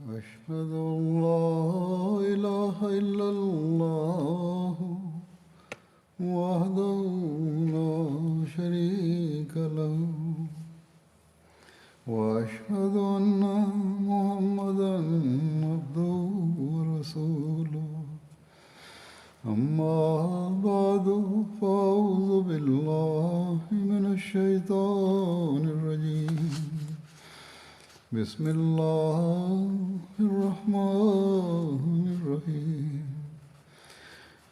أشهد أن لا إله إلا الله وحده لا شريك له وأشهد أن محمدا عبده ورسوله أما بعد فأعوذ بالله من الشيطان الرجيم بسم الله الرحمن الرحيم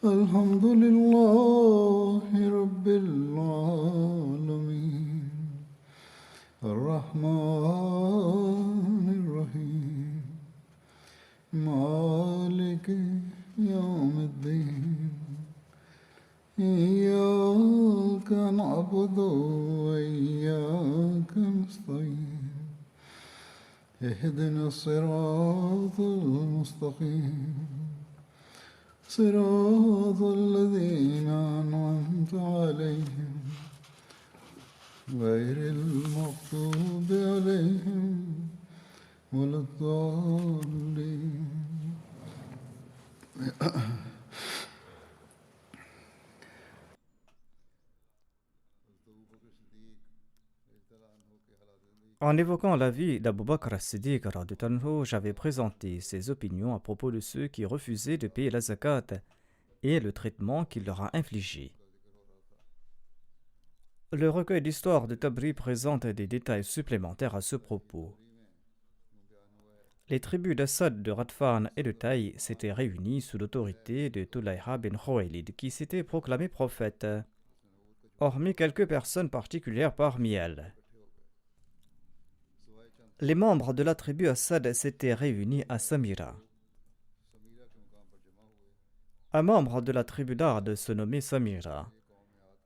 الحمد لله رب العالمين الرحمن الرحيم مالك يوم الدين إياك نعبد وإياك نستعين اهدنا الصراط المستقيم صراط الذين أنعمت عليهم غير المغضوب عليهم ولا الضالين. En évoquant la vie d'Abu Bakr as-Siddiq, j'avais présenté ses opinions à propos de ceux qui refusaient de payer la zakat et le traitement qu'il leur a infligé. Le recueil d'histoire de Tabri présente des détails supplémentaires à ce propos. Les tribus d'Assad, de Radfan et de Taï s'étaient réunies sous l'autorité de Tulayha bin Khuwaylid qui s'était proclamé prophète, hormis quelques personnes particulières parmi elles. Les membres de la tribu Assad s'étaient réunis à Samira. Un membre de la tribu d'Ard se nommait Samira,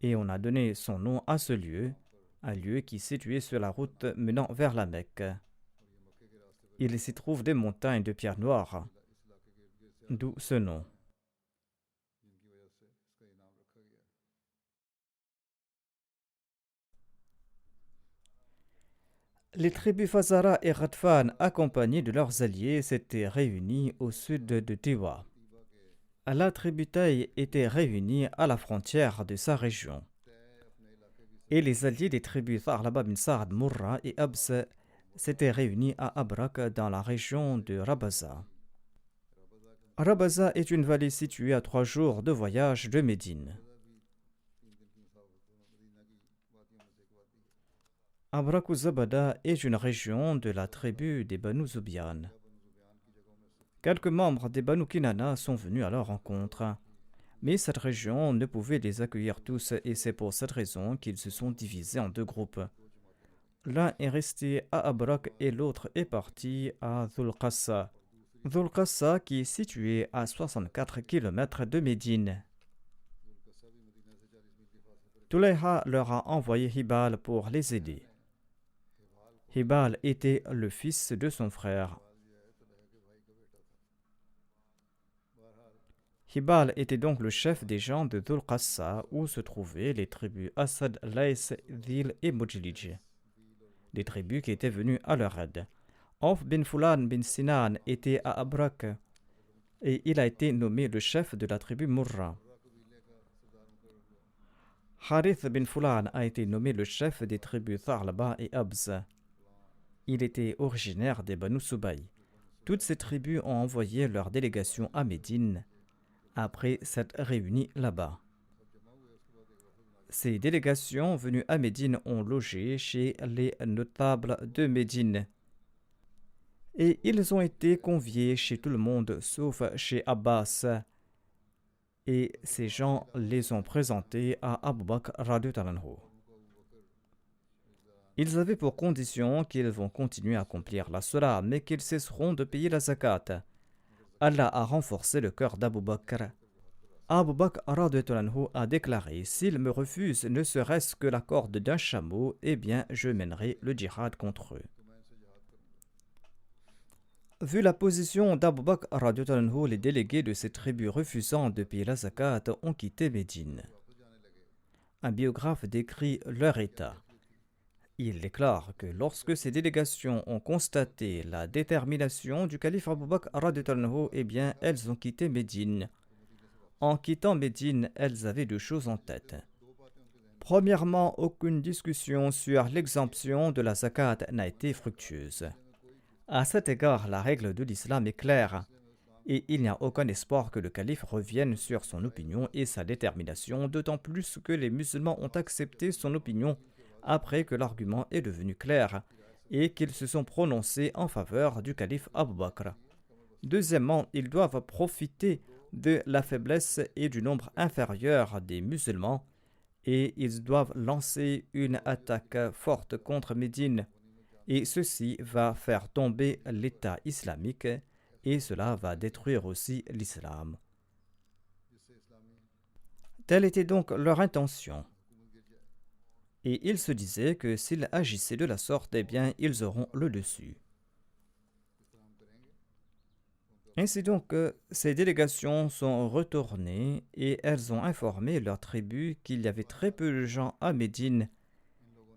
et on a donné son nom à ce lieu, un lieu qui est situé sur la route menant vers la Mecque. Il s'y trouve des montagnes de pierre noire, d'où ce nom. Les tribus Fazara et Radfan, accompagnées de leurs alliés, s'étaient réunies au sud de Tiwa. La tribu Taï était réunie à la frontière de sa région. Et les alliés des tribus Tharlaba bin Sa'ad, Murra et Abs s'étaient réunis à Abrak dans la région de Rabaza. Rabaza est une vallée située à 3 jours de voyage de Médine. Abrak ou Zabada est une région de la tribu des Banu Zubian. Quelques membres des Banu Kinana sont venus à leur rencontre, mais cette région ne pouvait les accueillir tous et c'est pour cette raison qu'ils se sont divisés en 2 groupes. L'un est resté à Abrak et l'autre est parti à Dhul Qassa. Dhul Qassa qui est situé à 64 km de Médine. Tulayha leur a envoyé Hibal pour les aider. Hibal était le fils de son frère. Hibal était donc le chef des gens de Dhul Qassa où se trouvaient les tribus Asad, Laïs, Dhil et Mujlij, des tribus qui étaient venues à leur aide. Auf bin Fulan bin Sinan était à Abrak et il a été nommé le chef de la tribu Murra. Harith bin Fulan a été nommé le chef des tribus Tharlaba et Abz. Il était originaire des Banu Subaï. Toutes ces tribus ont envoyé leur délégation à Médine après s'être réunies là-bas. Ces délégations venues à Médine ont logé chez les notables de Médine. Et ils ont été conviés chez tout le monde sauf chez Abbas. Et ces gens les ont présentés à Abu Bakr radhiyallahu anhu. Ils avaient pour condition qu'ils vont continuer à accomplir la salat, mais qu'ils cesseront de payer la zakat. Allah a renforcé le cœur d'Abu Bakr. Abu Bakr radhiyallahu anhu a déclaré: s'ils me refusent ne serait-ce que la corde d'un chameau, eh bien je mènerai le djihad contre eux. Vu la position d'Abu Bakr radhiyallahu anhu, les délégués de ces tribus refusant de payer la zakat ont quitté Médine. Un biographe décrit leur état. Il déclare que lorsque ces délégations ont constaté la détermination du calife Abu Bakr radhiyallahu anhu, eh bien, elles ont quitté Médine. En quittant Médine, elles avaient deux choses en tête. Premièrement, aucune discussion sur l'exemption de la zakat n'a été fructueuse. À cet égard, la règle de l'islam est claire et il n'y a aucun espoir que le calife revienne sur son opinion et sa détermination, d'autant plus que les musulmans ont accepté son opinion après que l'argument est devenu clair et qu'ils se sont prononcés en faveur du calife Abu Bakr. Deuxièmement, ils doivent profiter de la faiblesse et du nombre inférieur des musulmans et ils doivent lancer une attaque forte contre Médine. Et ceci va faire tomber l'État islamique et cela va détruire aussi l'islam. Telle était donc leur intention. Et ils se disaient que s'ils agissaient de la sorte, eh bien, ils auront le dessus. Ainsi donc, ces délégations sont retournées et elles ont informé leurs tribus qu'il y avait très peu de gens à Médine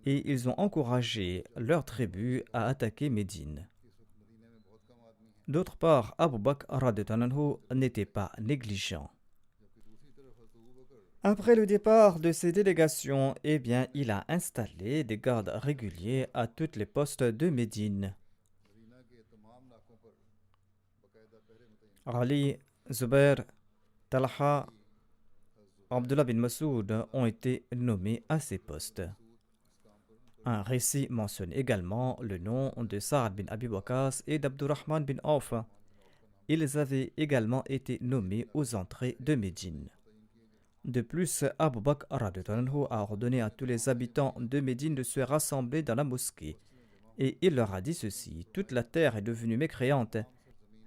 et ils ont encouragé leurs tribus à attaquer Médine. D'autre part, Abu Bakr radhiyallahu anhu n'était pas négligent. Après le départ de ces délégations, eh bien, il a installé des gardes réguliers à tous les postes de Médine. Ali, Zubair, Talha, Abdullah bin Masoud ont été nommés à ces postes. Un récit mentionne également le nom de Saad bin Abi Waqqas et d'Abdurrahman bin Auf. Ils avaient également été nommés aux entrées de Médine. De plus, Abu Bakr radhiyallahu anhu a ordonné à tous les habitants de Médine de se rassembler dans la mosquée. Et il leur a dit ceci: toute la terre est devenue mécréante,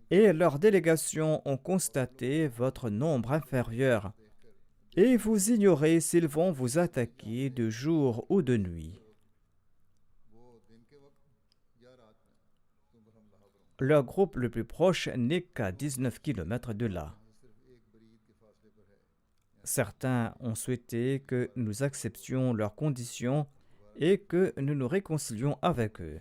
et leurs délégations ont constaté votre nombre inférieur, et vous ignorez s'ils vont vous attaquer de jour ou de nuit. Leur groupe le plus proche n'est qu'à 19 km de là. Certains ont souhaité que nous acceptions leurs conditions et que nous nous réconcilions avec eux.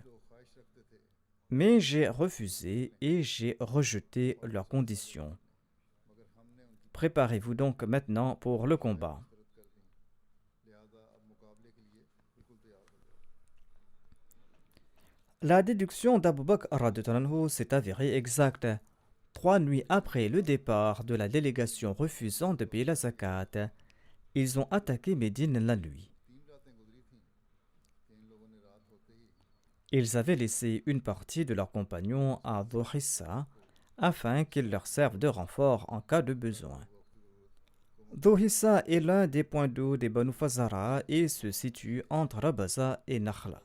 Mais j'ai refusé et j'ai rejeté leurs conditions. Préparez-vous donc maintenant pour le combat. La déduction d'Abu Bakr radhiyallahu anhu s'est avérée exacte. 3 nuits après le départ de la délégation refusant de payer la zakat, ils ont attaqué Médine la nuit. Ils avaient laissé une partie de leurs compagnons à Dhu Hissa afin qu'ils leur servent de renfort en cas de besoin. Dhu Hissa est l'un des points d'eau des Banu Fazara et se situe entre Rabaza et Nakhla.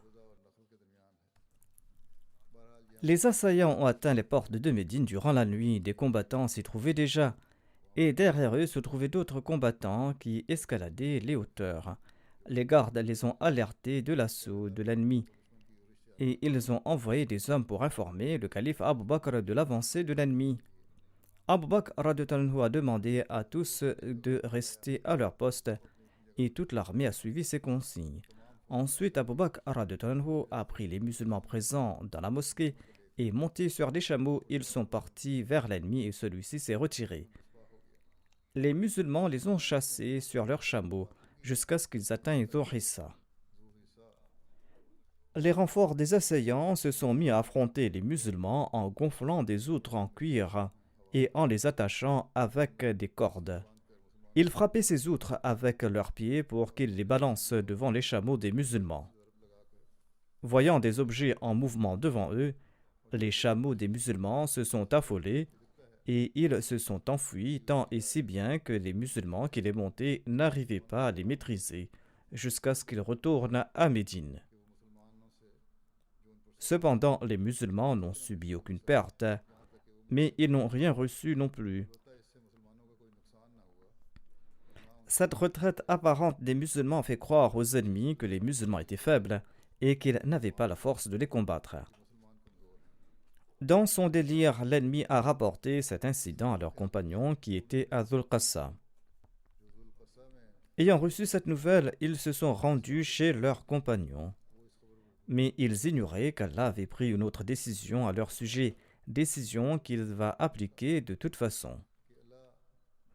Les assaillants ont atteint les portes de Médine durant la nuit. Des combattants s'y trouvaient déjà, et derrière eux se trouvaient d'autres combattants qui escaladaient les hauteurs. Les gardes les ont alertés de l'assaut de l'ennemi, et ils ont envoyé des hommes pour informer le calife Abu Bakr de l'avancée de l'ennemi. Abu Bakr radhiyallahu anhu a demandé à tous de rester à leur poste, et toute l'armée a suivi ses consignes. Ensuite, Abu Bakr radhiyallahu anhu a pris les musulmans présents dans la mosquée et montés sur des chameaux, ils sont partis vers l'ennemi et celui-ci s'est retiré. Les musulmans les ont chassés sur leurs chameaux jusqu'à ce qu'ils atteignent Dhu Hissa. Les renforts des assaillants se sont mis à affronter les musulmans en gonflant des outres en cuir et en les attachant avec des cordes. Ils frappaient ces outres avec leurs pieds pour qu'ils les balancent devant les chameaux des musulmans. Voyant des objets en mouvement devant eux, les chameaux des musulmans se sont affolés et ils se sont enfuis tant et si bien que les musulmans qui les montaient n'arrivaient pas à les maîtriser jusqu'à ce qu'ils retournent à Médine. Cependant, les musulmans n'ont subi aucune perte, mais ils n'ont rien reçu non plus. Cette retraite apparente des musulmans fait croire aux ennemis que les musulmans étaient faibles et qu'ils n'avaient pas la force de les combattre. Dans son délire, l'ennemi a rapporté cet incident à leurs compagnons qui étaient à Dhul Qassa. Ayant reçu cette nouvelle, ils se sont rendus chez leurs compagnons. Mais ils ignoraient qu'Allah avait pris une autre décision à leur sujet, décision qu'il va appliquer de toute façon.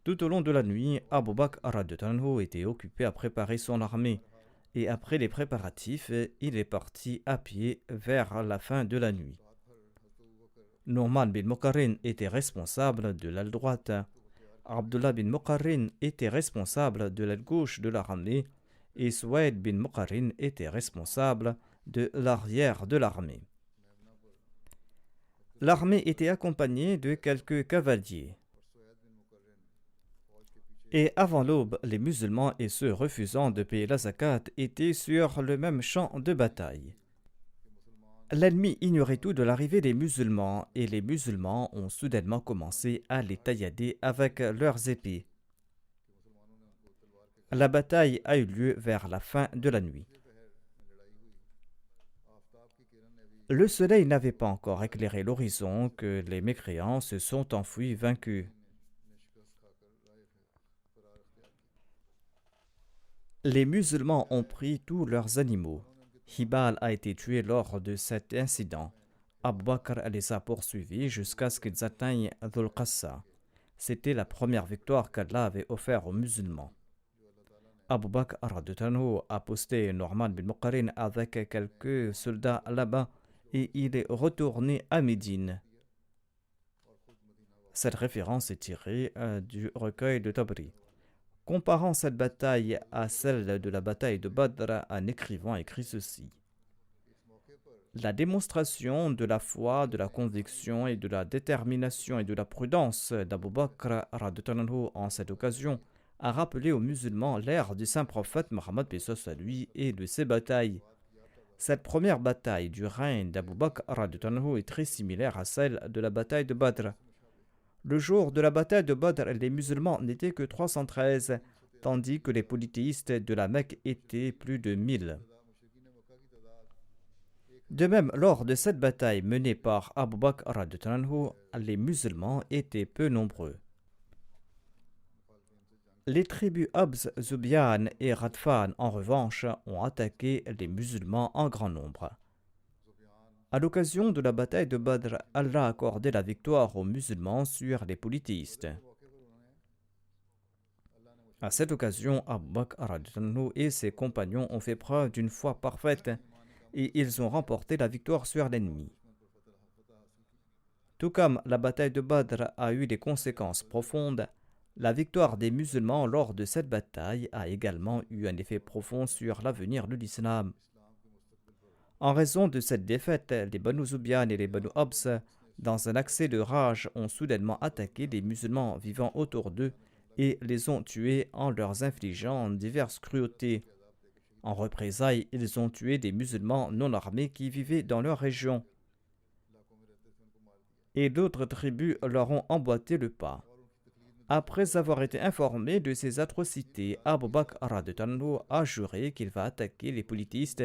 Tout au long de la nuit, Abu Bakr radhiyallahu anhu était occupé à préparer son armée, et après les préparatifs, il est parti à pied vers la fin de la nuit. Nu'man bin Muqarrin était responsable de l'aile droite. Abdullah bin Muqarrin était responsable de l'aile gauche de l'armée et Suwaid bin Muqarrin était responsable de l'arrière de l'armée. L'armée était accompagnée de quelques cavaliers. Et avant l'aube, les musulmans et ceux refusant de payer la zakat étaient sur le même champ de bataille. L'ennemi ignorait tout de l'arrivée des musulmans et les musulmans ont soudainement commencé à les taillader avec leurs épées. La bataille a eu lieu vers la fin de la nuit. Le soleil n'avait pas encore éclairé l'horizon que les mécréants se sont enfuis vaincus. Les musulmans ont pris tous leurs animaux. Hibal a été tué lors de cet incident. Abu Bakr les a poursuivis jusqu'à ce qu'ils atteignent Dhul Qassa. C'était la première victoire qu'Allah avait offerte aux musulmans. Abu Bakr a posté Nu'man bin Muqarrin avec quelques soldats là-bas et il est retourné à Médine. Cette référence est tirée du recueil de Tabri. Comparant cette bataille à celle de la bataille de Badr, un écrivain écrit ceci. La démonstration de la foi, de la conviction et de la détermination et de la prudence d'Abu Bakr en cette occasion a rappelé aux musulmans l'ère du saint prophète Mohammed à lui et de ses batailles. Cette première bataille du règne d'Abu Bakr est très similaire à celle de la bataille de Badr. Le jour de la bataille de Badr, les musulmans n'étaient que 313, tandis que les polythéistes de la Mecque étaient plus de 1000. De même, lors de cette bataille menée par Abu Bakr, les musulmans étaient peu nombreux. Les tribus Abz, Zubian et Radfan, en revanche, ont attaqué les musulmans en grand nombre. À l'occasion de la bataille de Badr, Allah a accordé la victoire aux musulmans sur les polythéistes. À cette occasion, Abu Bakr et ses compagnons ont fait preuve d'une foi parfaite et ils ont remporté la victoire sur l'ennemi. Tout comme la bataille de Badr a eu des conséquences profondes, la victoire des musulmans lors de cette bataille a également eu un effet profond sur l'avenir de l'islam. En raison de cette défaite, les Banu Zubian et les Banu Abs, dans un accès de rage, ont soudainement attaqué les musulmans vivant autour d'eux et les ont tués en leur infligeant diverses cruautés. En représailles, ils ont tué des musulmans non armés qui vivaient dans leur région. Et d'autres tribus leur ont emboîté le pas. Après avoir été informé de ces atrocités, Abu Bakr a juré qu'il va attaquer les polythéistes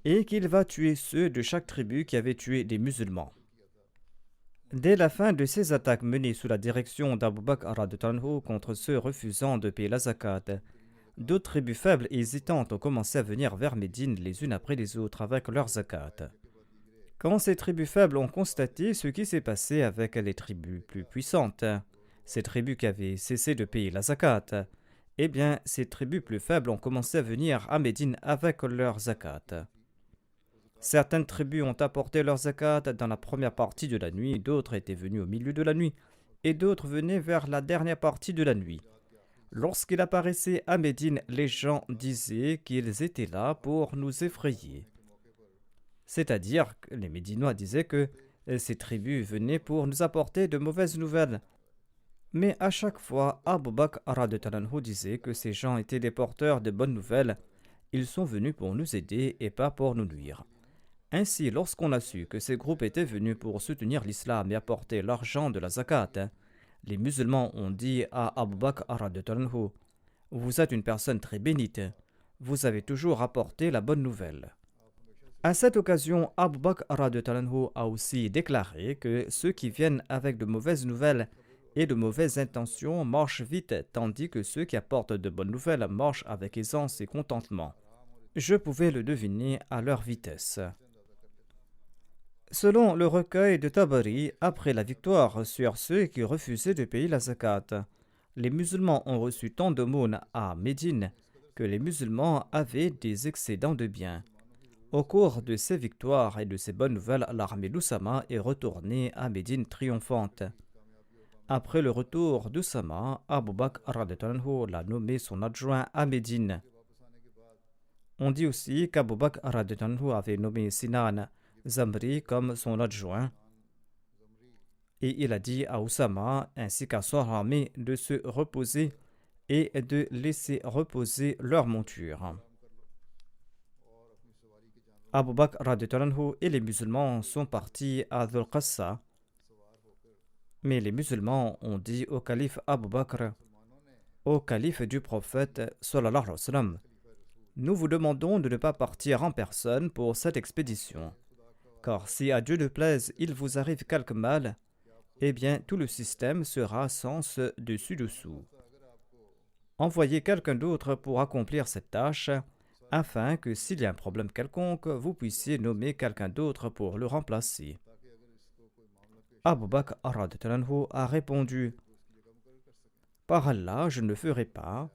et qu'il va tuer ceux de chaque tribu qui avaient tué des musulmans. Dès la fin de ces attaques menées sous la direction d'Abu Bakr contre ceux refusant de payer la zakat, d'autres tribus faibles et hésitantes ont commencé à venir vers Médine les unes après les autres avec leur zakat. Quand ces tribus faibles ont constaté ce qui s'est passé avec les tribus plus puissantes, ces tribus qui avaient cessé de payer la zakat, eh bien, ces tribus plus faibles ont commencé à venir à Médine avec leur zakat. Certaines tribus ont apporté leur zakat dans la première partie de la nuit, d'autres étaient venues au milieu de la nuit, et d'autres venaient vers la dernière partie de la nuit. Lorsqu'il apparaissait à Médine, les gens disaient qu'ils étaient là pour nous effrayer. C'est-à-dire que les Médinois disaient que ces tribus venaient pour nous apporter de mauvaises nouvelles. Mais à chaque fois, Abu Bakr disait que ces gens étaient des porteurs de bonnes nouvelles. Ils sont venus pour nous aider et pas pour nous nuire. Ainsi, lorsqu'on a su que ces groupes étaient venus pour soutenir l'islam et apporter l'argent de la zakat, les musulmans ont dit à Abu Bakr « Vous êtes une personne très bénite, vous avez toujours apporté la bonne nouvelle. » À cette occasion, Abu Bakr a aussi déclaré que ceux qui viennent avec de mauvaises nouvelles et de mauvaises intentions marchent vite, tandis que ceux qui apportent de bonnes nouvelles marchent avec aisance et contentement. Je pouvais le deviner à leur vitesse. Selon le recueil de Tabari, après la victoire sur ceux qui refusaient de payer la zakat, les musulmans ont reçu tant d'aumônes à Médine que les musulmans avaient des excédents de biens. Au cours de ces victoires et de ces bonnes nouvelles, l'armée d'Oussama est retournée à Médine triomphante. Après le retour d'Oussama, Abu Bakr radhiyallahu anhu l'a nommé son adjoint à Médine. On dit aussi qu'Abu Bakr radhiyallahu anhu avait nommé Sinan Zamri comme son adjoint. Et il a dit à Oussama ainsi qu'à son armée de se reposer et de laisser reposer leur monture. Abu Bakr radhiyallahu anhu et les musulmans sont partis à Dhul Qassa. Mais les musulmans ont dit au calife Abu Bakr, au calife du prophète sallallahu alayhi wa sallam, nous vous demandons de ne pas partir en personne pour cette expédition. Car si à Dieu ne plaise, il vous arrive quelque mal, eh bien tout le système sera sens dessus-dessous. Envoyez quelqu'un d'autre pour accomplir cette tâche, afin que s'il y a un problème quelconque, vous puissiez nommer quelqu'un d'autre pour le remplacer. Abu Bakr radhiyallahu anhu a répondu, par Allah, je ne le ferai pas,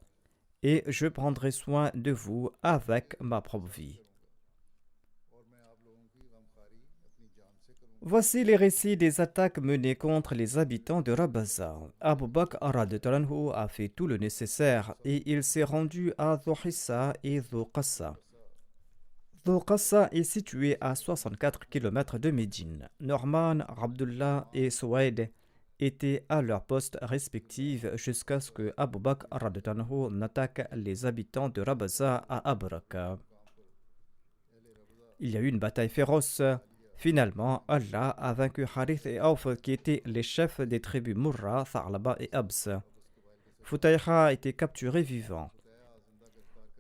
et je prendrai soin de vous avec ma propre vie. Voici les récits des attaques menées contre les habitants de Rabaza. Abu Bakr radhiyallahu anhu a fait tout le nécessaire et il s'est rendu à Dhuhissa et Dhul Qassa. Dhul Qassa est situé à 64 km de Médine. Norman, Abdullah et Souaid étaient à leur poste respectifs jusqu'à ce que Abu Bakr radhiyallahu anhu n'attaque les habitants de Rabaza à Abrak. Il y a eu une bataille féroce. Finalement, Allah a vaincu Harith et Auf qui étaient les chefs des tribus Murra, Tha'laba et Abs. Futayha a été capturé vivant.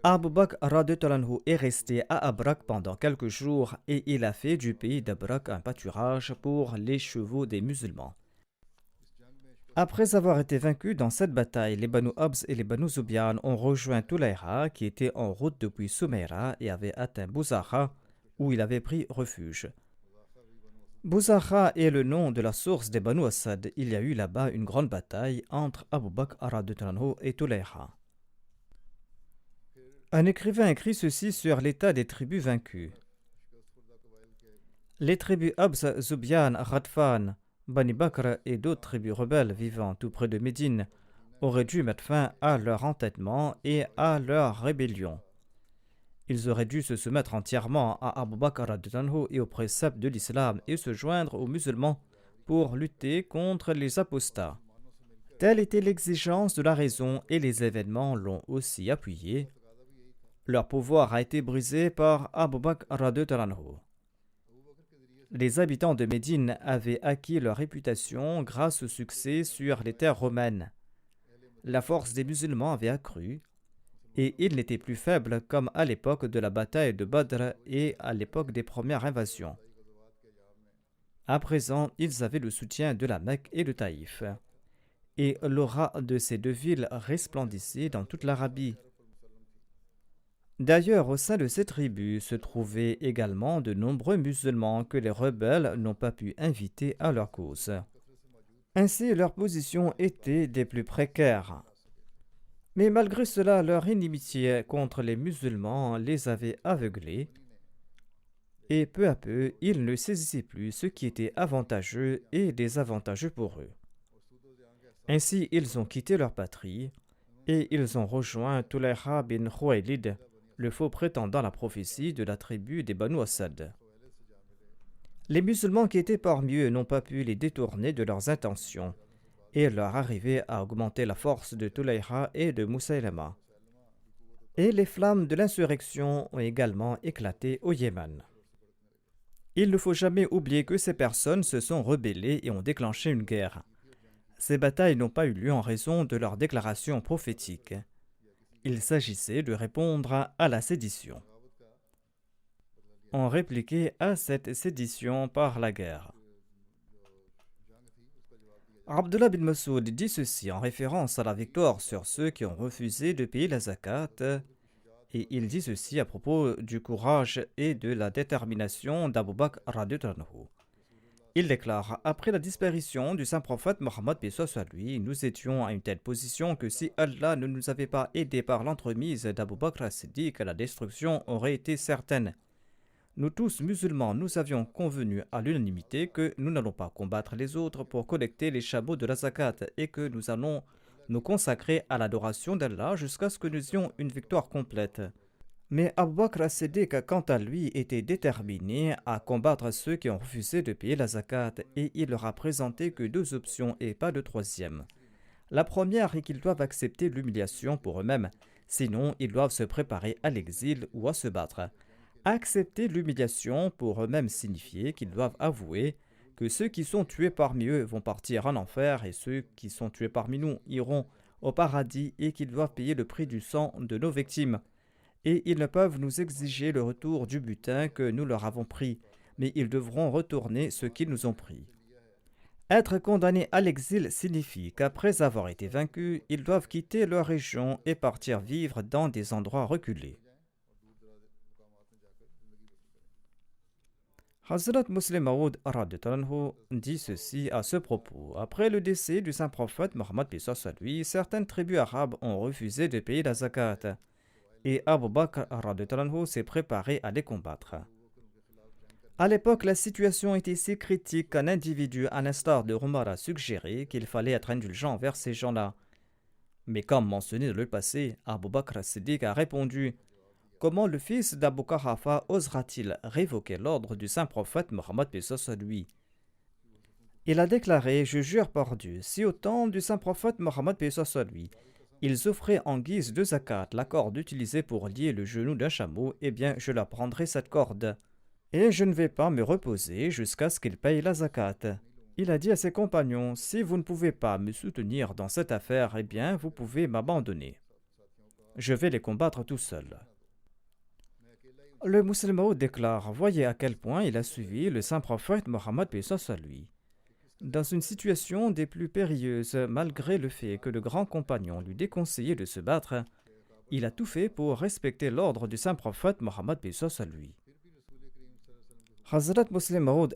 Abu Bakr radhiyallahu anhu est resté à Abrak pendant quelques jours et il a fait du pays d'Abrak un pâturage pour les chevaux des musulmans. Après avoir été vaincus dans cette bataille, les Banu Abs et les Banu Zubian ont rejoint Tulayha qui était en route depuis Soumeira et avait atteint Bouzaha où il avait pris refuge. Bouzaha est le nom de la source des Banu Asad. Il y a eu là-bas une grande bataille entre Abu Bakr radhiyallahu anhu et Tulayha. Un écrivain écrit ceci sur l'état des tribus vaincues. Les tribus Abs, Zubian, Ghatfan, Bani Bakr et d'autres tribus rebelles vivant tout près de Médine auraient dû mettre fin à leur entêtement et à leur rébellion. Ils auraient dû se soumettre entièrement à Abu Bakr radhiyallahu anhu et aux préceptes de l'islam et se joindre aux musulmans pour lutter contre les apostats. Telle était l'exigence de la raison et les événements l'ont aussi appuyé. Leur pouvoir a été brisé par Abu Bakr radhiyallahu anhu. Les habitants de Médine avaient acquis leur réputation grâce au succès sur les terres romaines. La force des musulmans avait accru et ils n'étaient plus faibles comme à l'époque de la bataille de Badr et à l'époque des premières invasions. À présent, ils avaient le soutien de la Mecque et de Taïf. Et l'aura de ces deux villes resplendissait dans toute l'Arabie. D'ailleurs, au sein de ces tribus se trouvaient également de nombreux musulmans que les rebelles n'ont pas pu inviter à leur cause. Ainsi, leur position était des plus précaires. Mais malgré cela, leur inimitié contre les musulmans les avait aveuglés, et peu à peu, ils ne saisissaient plus ce qui était avantageux et désavantageux pour eux. Ainsi, ils ont quitté leur patrie, et ils ont rejoint Tulayha bin Khuwaylid, le faux prétendant à la prophétie de la tribu des Banu Asad. Les musulmans qui étaient parmi eux n'ont pas pu les détourner de leurs intentions, et leur arrivée a augmenté la force de Tulayha et de Musaylama. Et les flammes de l'insurrection ont également éclaté au Yémen. Il ne faut jamais oublier que ces personnes se sont rebellées et ont déclenché une guerre. Ces batailles n'ont pas eu lieu en raison de leurs déclarations prophétiques. Il s'agissait de répondre à la sédition. On répliquait à cette sédition par la guerre. Abdullah bin Masoud dit ceci en référence à la victoire sur ceux qui ont refusé de payer la zakat Et il dit ceci à propos du courage et de la détermination d'Abu Bakr radhiyallahu anhu. Il déclare: après la disparition du saint prophète Mohammed paix soit lui, nous étions à une telle position que si Allah ne nous avait pas aidés par l'entremise d'Abu Bakr as-Siddiq, la destruction aurait été certaine. Nous tous musulmans, nous avions convenu à l'unanimité que nous n'allons pas combattre les autres pour collecter les chameaux de la zakat et que nous allons nous consacrer à l'adoration d'Allah jusqu'à ce que nous ayons une victoire complète. Mais Abu Bakr as-Siddiq, quant à lui, était déterminé à combattre ceux qui ont refusé de payer la zakat et il leur a présenté que deux options et pas de troisième. La première est qu'ils doivent accepter l'humiliation pour eux-mêmes, sinon ils doivent se préparer à l'exil ou à se battre. Accepter l'humiliation pour eux-mêmes signifie qu'ils doivent avouer que ceux qui sont tués parmi eux vont partir en enfer et ceux qui sont tués parmi nous iront au paradis et qu'ils doivent payer le prix du sang de nos victimes. Et ils ne peuvent nous exiger le retour du butin que nous leur avons pris, mais ils devront retourner ce qu'ils nous ont pris. Être condamnés à l'exil signifie qu'après avoir été vaincus, ils doivent quitter leur région et partir vivre dans des endroits reculés. Hazrat Muslim Maud dit ceci à ce propos. Après le décès du saint prophète Mohammed paix soit lui, certaines tribus arabes ont refusé de payer la zakat et Abu Bakr s'est préparé à les combattre. À l'époque, la situation était si critique qu'un individu, à l'instar de Omar, a suggéré qu'il fallait être indulgent envers ces gens-là. Mais comme mentionné dans le passé, Abu Bakr as-Siddiq a répondu: comment le fils d'Abu Quhafa osera-t-il révoquer l'ordre du saint prophète Mohammed paix soit lui? Il a déclaré: je jure par Dieu, si au temps du saint prophète Mohammed paix soit lui, ils offraient en guise de zakat la corde utilisée pour lier le genou d'un chameau, eh bien je la prendrai cette corde. Et je ne vais pas me reposer jusqu'à ce qu'ils payent la zakat. Il a dit à ses compagnons: si vous ne pouvez pas me soutenir dans cette affaire, eh bien vous pouvez m'abandonner. Je vais les combattre tout seul. Le musulman déclare: voyez à quel point il a suivi le saint prophète Mohammed paix soit lui. Dans une situation des plus périlleuses, malgré le fait que le grand compagnon lui déconseillait de se battre, il a tout fait pour respecter l'ordre du saint prophète Mohammed paix soit lui. Hazrat Muslim Maud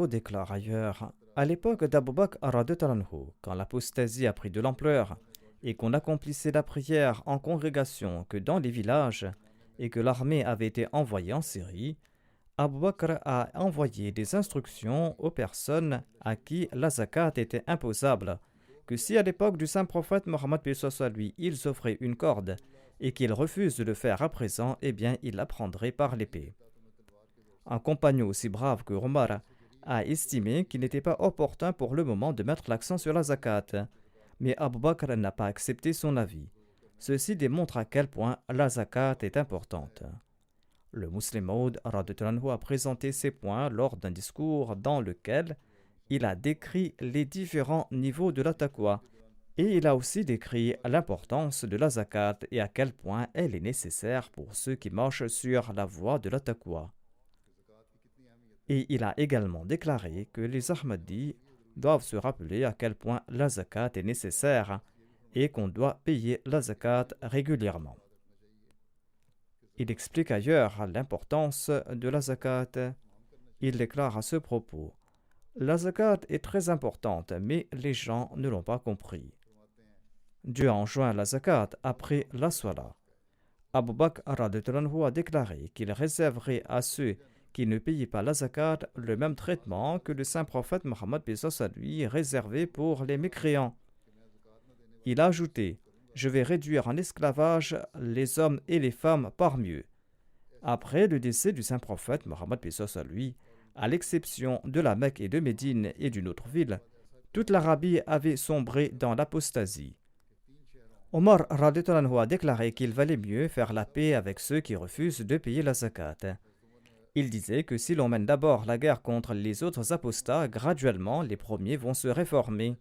déclare ailleurs: à l'époque d'Abu Bakr quand l'apostasie a pris de l'ampleur et qu'on accomplissait la prière en congrégation que dans les villages et que l'armée avait été envoyée en Syrie, Abu Bakr a envoyé des instructions aux personnes à qui la zakat était imposable, que si à l'époque du saint prophète Mohammed paix soit lui, ils offraient une corde et qu'ils refusent de le faire à présent, eh bien ils la prendraient par l'épée. Un compagnon aussi brave que Omar a estimé qu'il n'était pas opportun pour le moment de mettre l'accent sur la zakat, mais Abu Bakr n'a pas accepté son avis. Ceci démontre à quel point la zakat est importante. Le Muslim Maud a présenté ces points lors d'un discours dans lequel il a décrit les différents niveaux de la taqwa et il a aussi décrit l'importance de la zakat et à quel point elle est nécessaire pour ceux qui marchent sur la voie de la taqwa. Et il a également déclaré que les Ahmadis doivent se rappeler à quel point la zakat est nécessaire et qu'on doit payer la zakat régulièrement. Il explique ailleurs l'importance de la zakat. Il déclare à ce propos: la zakat est très importante, mais les gens ne l'ont pas compris. Dieu a enjoint la zakat après la salat. Abu Bakr a déclaré qu'il réserverait à ceux qui ne payaient pas la zakat le même traitement que le saint prophète Mohammed paix soit lui réservé pour les mécréants. Il a ajouté: je vais réduire en esclavage les hommes et les femmes parmi eux. Après le décès du saint prophète Mohammed paix soit lui, à l'exception de la Mecque et de Médine et d'une autre ville, toute l'Arabie avait sombré dans l'apostasie. Omar a déclaré qu'il valait mieux faire la paix avec ceux qui refusent de payer la zakat. Il disait que si l'on mène d'abord la guerre contre les autres apostats, graduellement les premiers vont se réformer.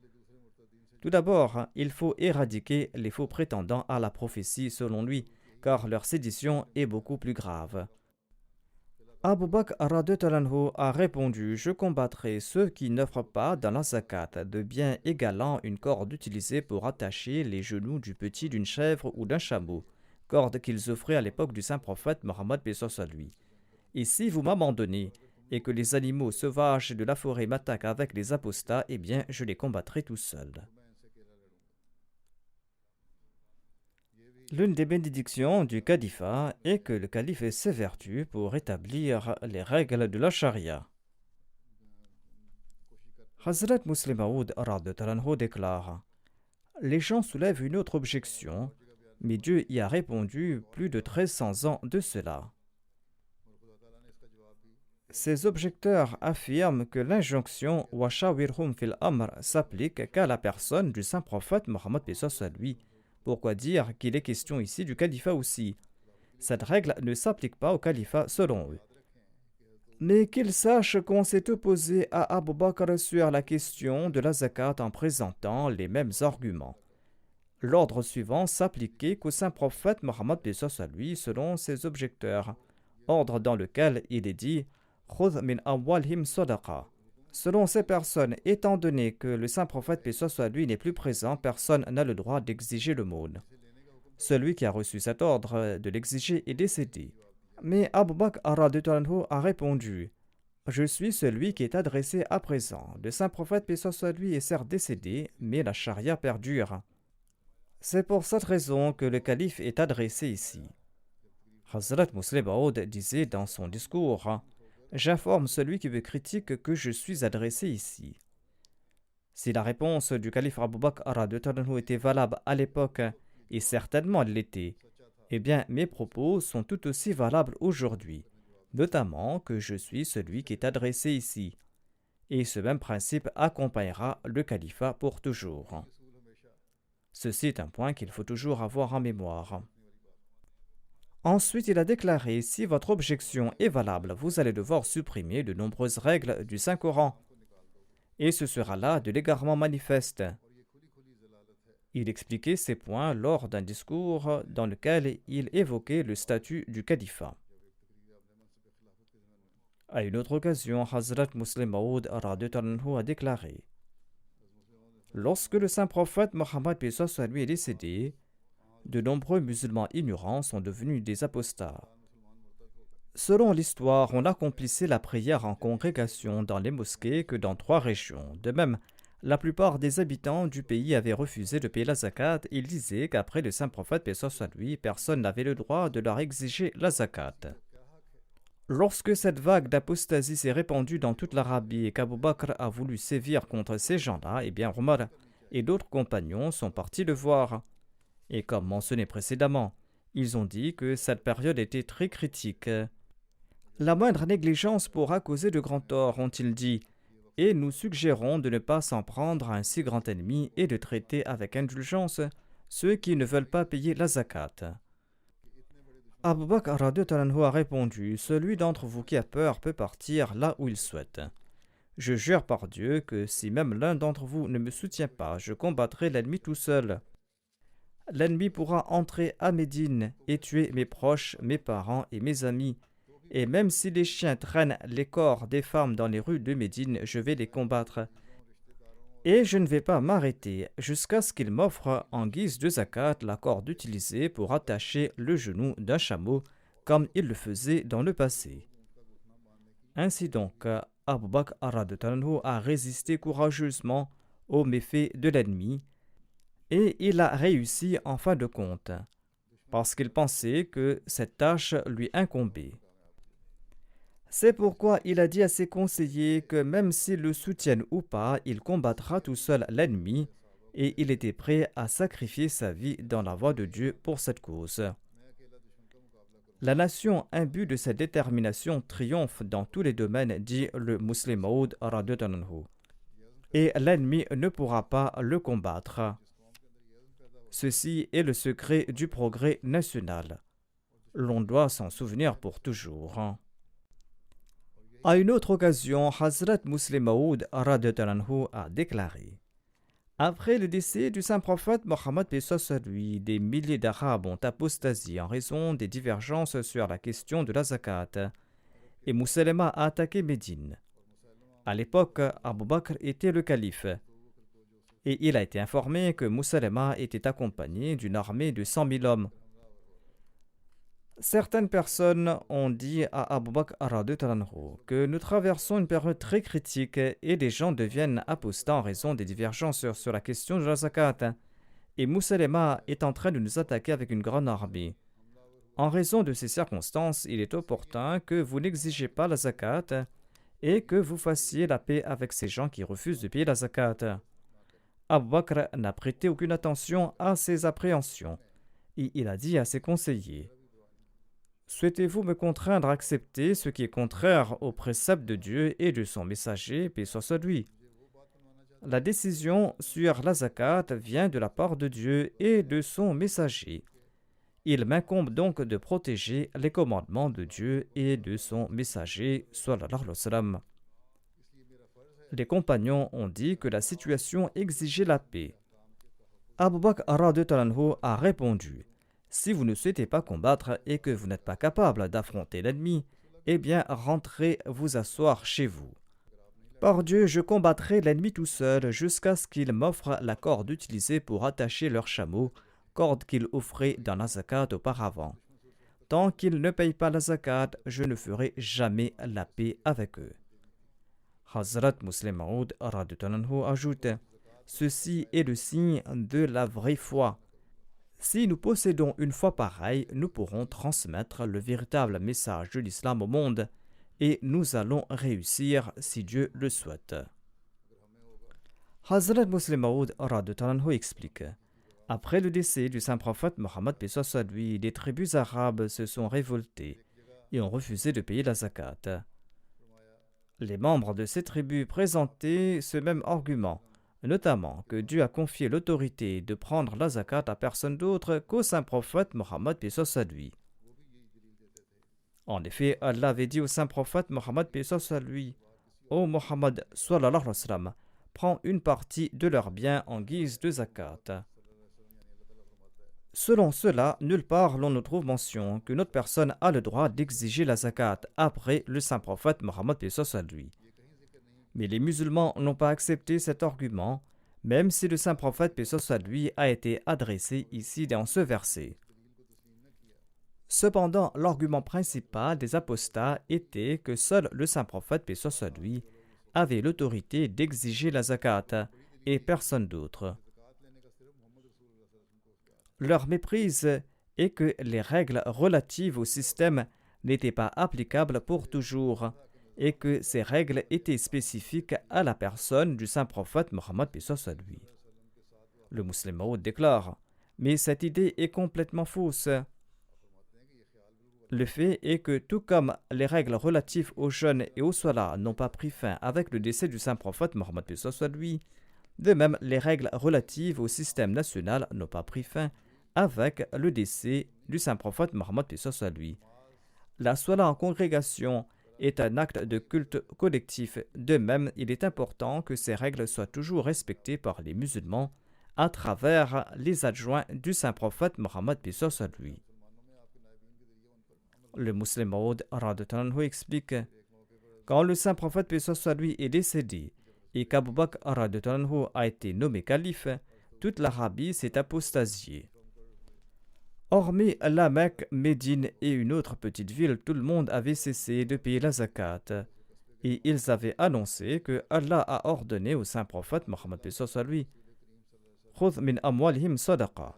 Tout d'abord, il faut éradiquer les faux prétendants à la prophétie selon lui, car leur sédition est beaucoup plus grave. Abu Bakr a répondu: je combattrai ceux qui n'offrent pas dans la zakat de biens égalant une corde utilisée pour attacher les genoux du petit d'une chèvre ou d'un chameau, corde qu'ils offraient à l'époque du saint prophète Mohammed paix soit sur lui. Et si vous m'abandonnez et que les animaux sauvages de la forêt m'attaquent avec les apostats, eh bien je les combattrai tout seul. L'une des bénédictions du califat est que le calife s'évertue pour établir les règles de la charia. Hazrat Muslim Maud déclare: les gens soulèvent une autre objection, mais Dieu y a répondu plus de 1300 ans de cela. Ces objecteurs affirment que l'injonction Washawirhum fil Amr s'applique qu'à la personne du saint prophète Mohammed paix soit lui. Pourquoi dire qu'il est question ici du califat aussi? Cette règle ne s'applique pas au califat selon eux. Mais qu'ils sachent qu'on s'est opposé à Abu Bakr sur la question de la zakat en présentant les mêmes arguments. L'ordre suivant s'appliquait qu'au saint prophète Mohammed paix soit lui selon ses objecteurs, ordre dans lequel il est dit Khudh min amwalihim sadaqa. Selon ces personnes, étant donné que le saint prophète paix soit lui n'est plus présent, personne n'a le droit d'exiger l'aumône. Celui qui a reçu cet ordre de l'exiger est décédé. Mais Abu Bakr a répondu: je suis celui qui est adressé à présent. Le saint prophète paix soit lui est certes décédé, mais la charia perdure. C'est pour cette raison que le calife est adressé ici. Hazrat Muslim Maud disait dans son discours: j'informe celui qui me critique que je suis adressé ici. Si la réponse du calife Abu Bakr était valable à l'époque, et certainement elle l'était, eh bien mes propos sont tout aussi valables aujourd'hui, notamment que je suis celui qui est adressé ici. Et ce même principe accompagnera le califat pour toujours. Ceci est un point qu'il faut toujours avoir en mémoire. Ensuite, il a déclaré: si votre objection est valable, vous allez devoir supprimer de nombreuses règles du Saint-Coran. Et ce sera là de l'égarement manifeste. Il expliquait ces points lors d'un discours dans lequel il évoquait le statut du califat. À une autre occasion, Hazrat Muslim Maud a déclaré: lorsque le saint prophète Mohammed paix soit sur lui est décédé, de nombreux musulmans ignorants sont devenus des apostats. Selon l'histoire, on accomplissait la prière en congrégation dans les mosquées que dans 3 régions. De même, la plupart des habitants du pays avaient refusé de payer la zakat. Ils disaient qu'après le saint prophète paix soit sur lui, personne n'avait le droit de leur exiger la zakat. Lorsque cette vague d'apostasie s'est répandue dans toute l'Arabie et qu'Abu Bakr a voulu sévir contre ces gens-là, eh bien Omar et d'autres compagnons sont partis le voir. Et comme mentionné précédemment, ils ont dit que cette période était très critique. La moindre négligence pourra causer de grands torts, ont-ils dit, et nous suggérons de ne pas s'en prendre à un si grand ennemi et de traiter avec indulgence ceux qui ne veulent pas payer la zakat. Abu Bakr a répondu: celui d'entre vous qui a peur peut partir là où il souhaite. Je jure par Dieu que si même l'un d'entre vous ne me soutient pas, je combattrai l'ennemi tout seul. L'ennemi pourra entrer à Médine et tuer mes proches, mes parents et mes amis. Et même si les chiens traînent les corps des femmes dans les rues de Médine, je vais les combattre. Et je ne vais pas m'arrêter jusqu'à ce qu'ils m'offrent en guise de zakat la corde utilisée pour attacher le genou d'un chameau, comme ils le faisaient dans le passé. Ainsi donc, Abu Bakr a résisté courageusement aux méfaits de l'ennemi, et il a réussi en fin de compte, parce qu'il pensait que cette tâche lui incombait. C'est pourquoi il a dit à ses conseillers que même s'ils le soutiennent ou pas, il combattra tout seul l'ennemi, et il était prêt à sacrifier sa vie dans la voie de Dieu pour cette cause. La nation imbue de cette détermination triomphe dans tous les domaines, dit le Muslim Maud radhiyallahu anhu, et l'ennemi ne pourra pas le combattre. Ceci est le secret du progrès national. L'on doit s'en souvenir pour toujours. À une autre occasion, Hazrat Muslim Maud a déclaré: après le décès du saint prophète Mohammed paix soit sur lui, des milliers d'Arabes ont apostasié en raison des divergences sur la question de la zakat, et Moussalama a attaqué Médine. À l'époque, Abu Bakr était le calife, et il a été informé que Moussalama était accompagné d'une armée de 100 000 hommes. Certaines personnes ont dit à Abu Bakr radhiyallahu anhu que nous traversons une période très critique et les gens deviennent apostats en raison des divergences sur la question de la zakat. Et Moussalema est en train de nous attaquer avec une grande armée. En raison de ces circonstances, il est opportun que vous n'exigez pas la zakat et que vous fassiez la paix avec ces gens qui refusent de payer la zakat. Abu Bakr n'a prêté aucune attention à ces appréhensions et il a dit à ses conseillers: souhaitez-vous me contraindre à accepter ce qui est contraire aux préceptes de Dieu et de son messager, paix soit sur lui? La décision sur la zakat vient de la part de Dieu et de son messager. Il m'incombe donc de protéger les commandements de Dieu et de son messager, sallallahu alayhi wa sallam. Les compagnons ont dit que la situation exigeait la paix. Abu Bakr radhiyallahu anhu a répondu: si vous ne souhaitez pas combattre et que vous n'êtes pas capable d'affronter l'ennemi, eh bien rentrez vous asseoir chez vous. Par Dieu, je combattrai l'ennemi tout seul jusqu'à ce qu'il m'offre la corde utilisée pour attacher leur chameau, corde qu'il offrait dans la zakat auparavant. Tant qu'ils ne payent pas la zakat, je ne ferai jamais la paix avec eux. Hazrat Muslim Maud ajoute: ceci est le signe de la vraie foi. Si nous possédons une foi pareille, nous pourrons transmettre le véritable message de l'islam au monde et nous allons réussir si Dieu le souhaite. Hazrat Muslim Maud explique: après le décès du saint prophète Mohammed, paix soit sur lui, les tribus arabes se sont révoltées et ont refusé de payer la zakat. Les membres de ces tribus présentaient ce même argument, notamment que Dieu a confié l'autorité de prendre la zakat à personne d'autre qu'au saint prophète Mohammed, paix soit sur lui. En effet, Allah avait dit au saint prophète Mohammed, paix soit sur lui: ô Mohammed, sallallahu alayhi wa sallam, prends une partie de leurs biens en guise de zakat. Selon cela, nulle part l'on ne trouve mention que notre personne a le droit d'exiger la zakat après le saint prophète Mohammed, paix soit sur lui. Mais les musulmans n'ont pas accepté cet argument, même si le saint prophète, paix soit sur lui, a été adressé ici dans ce verset. Cependant, l'argument principal des apostats était que seul le saint prophète, paix soit sur lui, avait l'autorité d'exiger la zakat et personne d'autre. Leur méprise est que les règles relatives au système n'étaient pas applicables pour toujours et que ces règles étaient spécifiques à la personne du saint prophète Mohammed, paix soit sur lui. Le Muslim Maud déclare: mais cette idée est complètement fausse. Le fait est que tout comme les règles relatives au jeûne et au salat n'ont pas pris fin avec le décès du saint prophète Mohammed, paix soit sur lui, de même les règles relatives au système national n'ont pas pris fin avec le décès du saint prophète Mohammed, paix soit sur lui. La salat en congrégation est un acte de culte collectif. De même, il est important que ces règles soient toujours respectées par les musulmans à travers les adjoints du saint prophète Mohammed, paix soit sur lui. Le Muslim Maud explique: quand le saint prophète, paix soit sur lui, est décédé et qu'Abu Bakr a été nommé calife, toute l'Arabie s'est apostasiée. Hormis la Mecque, Médine et une autre petite ville, tout le monde avait cessé de payer la zakat. Et ils avaient annoncé que Allah a ordonné au saint prophète Mohammed, paix soit sur lui: Khudh min amwalihim sadaqa,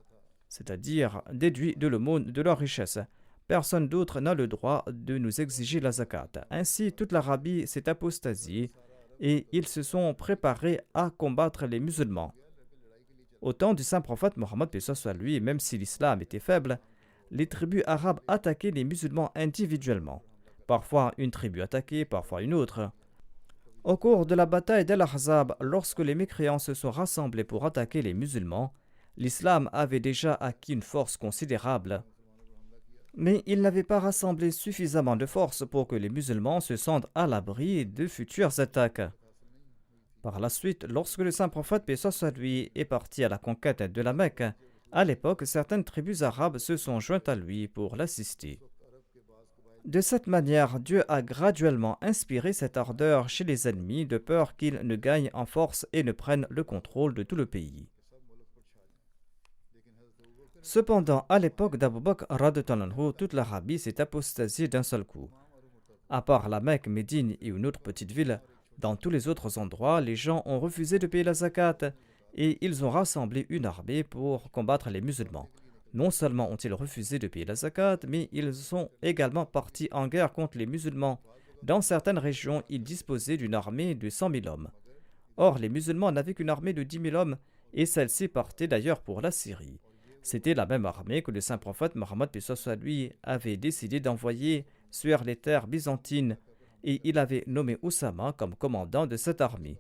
c'est-à-dire déduit de l'aumône de leur richesse. Personne d'autre n'a le droit de nous exiger la zakat. Ainsi, toute l'Arabie s'est apostasiée et ils se sont préparés à combattre les musulmans. Au temps du saint prophète Mohammed, paix soit sur lui, même si l'islam était faible, les tribus arabes attaquaient les musulmans individuellement. Parfois une tribu attaquée, parfois une autre. Au cours de la bataille d'Al-Ahzab, lorsque les mécréants se sont rassemblés pour attaquer les musulmans, l'islam avait déjà acquis une force considérable. Mais il n'avait pas rassemblé suffisamment de force pour que les musulmans se sentent à l'abri de futures attaques. Par la suite, lorsque le saint prophète, paix soit sur lui, est parti à la conquête de la Mecque, à l'époque, certaines tribus arabes se sont jointes à lui pour l'assister. De cette manière, Dieu a graduellement inspiré cette ardeur chez les ennemis de peur qu'ils ne gagnent en force et ne prennent le contrôle de tout le pays. Cependant, à l'époque d'Abu Bakr radhiyallahu anhu, toute l'Arabie s'est apostasiée d'un seul coup. À part la Mecque, Médine et une autre petite ville, dans tous les autres endroits, les gens ont refusé de payer la zakat et ils ont rassemblé une armée pour combattre les musulmans. Non seulement ont-ils refusé de payer la zakat, mais ils sont également partis en guerre contre les musulmans. Dans certaines régions, ils disposaient d'une armée de 100 000 hommes. Or, les musulmans n'avaient qu'une armée de 10 000 hommes et celle-ci partait d'ailleurs pour la Syrie. C'était la même armée que le saint prophète Mohammed lui avait décidé d'envoyer sur les terres byzantines et il avait nommé Oussama comme commandant de cette armée.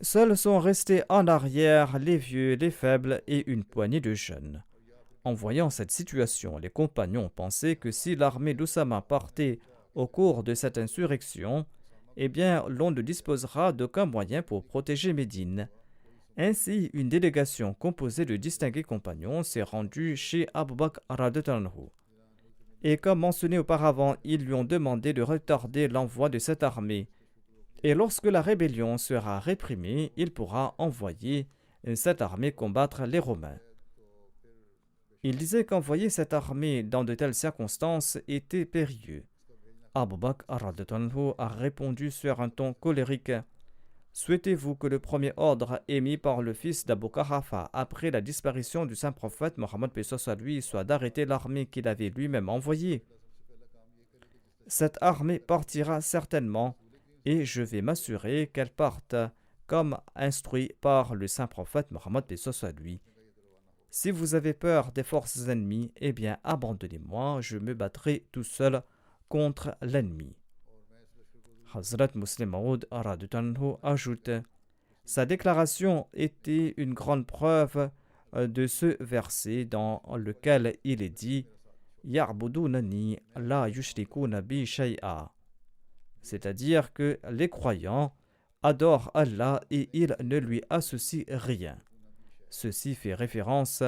Seuls sont restés en arrière les vieux, les faibles et une poignée de jeunes. En voyant cette situation, les compagnons pensaient que si l'armée d'Oussama partait au cours de cette insurrection, eh bien l'on ne disposera d'aucun moyen pour protéger Médine. Ainsi, une délégation composée de distingués compagnons s'est rendue chez Abu Bakr radhiyallahu anhu. Et comme mentionné auparavant, ils lui ont demandé de retarder l'envoi de cette armée. Et lorsque la rébellion sera réprimée, il pourra envoyer cette armée combattre les Romains. Il disait qu'envoyer cette armée dans de telles circonstances était périlleux. Abu Bakr radhiyallahu anhu a répondu sur un ton colérique: souhaitez-vous que le premier ordre émis par le fils d'Abu Quhafa après la disparition du saint prophète Mohammed lui soit d'arrêter l'armée qu'il avait lui-même envoyée? Cette armée partira certainement et je vais m'assurer qu'elle parte comme instruit par le saint prophète Mohammed lui. Si vous avez peur des forces ennemies, eh bien abandonnez-moi, je me battrai tout seul contre l'ennemi. Hazrat Muslim Maud ajoute: sa déclaration était une grande preuve de ce verset dans lequel il est dit Ya'budunani la yushrikuna bi shay'a, c'est-à-dire que les croyants adorent Allah et ils ne lui associent rien. Ceci fait référence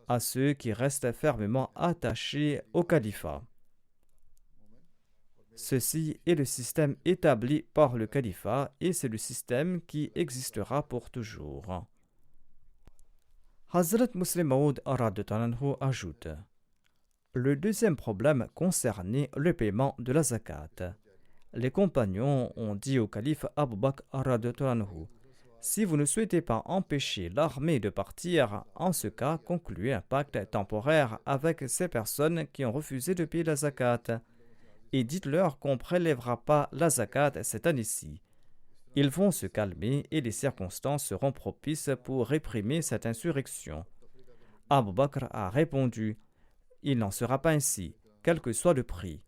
à ceux qui restent fermement attachés au califat. Ceci est le système établi par le califat et c'est le système qui existera pour toujours. Hazrat Muslim Maud ajoute: le deuxième problème concernait le paiement de la zakat. Les compagnons ont dit au calife Abu Bakr radhiyallahu: si vous ne souhaitez pas empêcher l'armée de partir, en ce cas, concluez un pacte temporaire avec ces personnes qui ont refusé de payer la zakat. Et dites-leur qu'on ne prélèvera pas la zakat cette année-ci. Ils vont se calmer et les circonstances seront propices pour réprimer cette insurrection. Abu Bakr a répondu: il n'en sera pas ainsi, quel que soit le prix.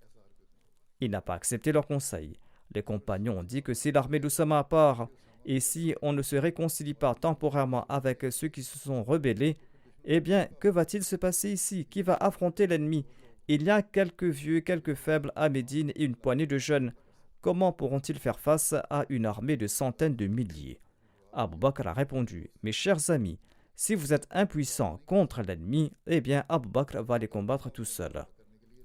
Il n'a pas accepté leur conseil. Les compagnons ont dit que si l'armée d'Oussama part, et si on ne se réconcilie pas temporairement avec ceux qui se sont rebellés, eh bien, que va-t-il se passer ici? Qui va affronter l'ennemi? Il y a quelques vieux, quelques faibles à Médine et une poignée de jeunes. Comment pourront-ils faire face à une armée de centaines de milliers? Abu Bakr a répondu: mes chers amis, si vous êtes impuissants contre l'ennemi, eh bien Abu Bakr va les combattre tout seul.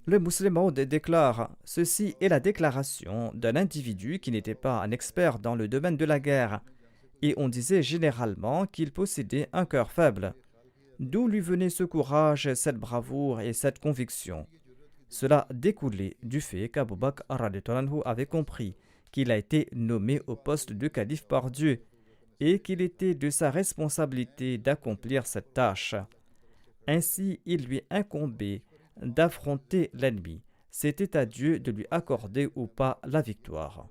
Le Muslim Maud déclare: ceci est la déclaration d'un individu qui n'était pas un expert dans le domaine de la guerre, et on disait généralement qu'il possédait un cœur faible. D'où lui venait ce courage, cette bravoure et cette conviction? Cela découlait du fait qu'Abu Bakr avait compris qu'il a été nommé au poste de calife par Dieu et qu'il était de sa responsabilité d'accomplir cette tâche. Ainsi, il lui incombait d'affronter l'ennemi. C'était à Dieu de lui accorder ou pas la victoire.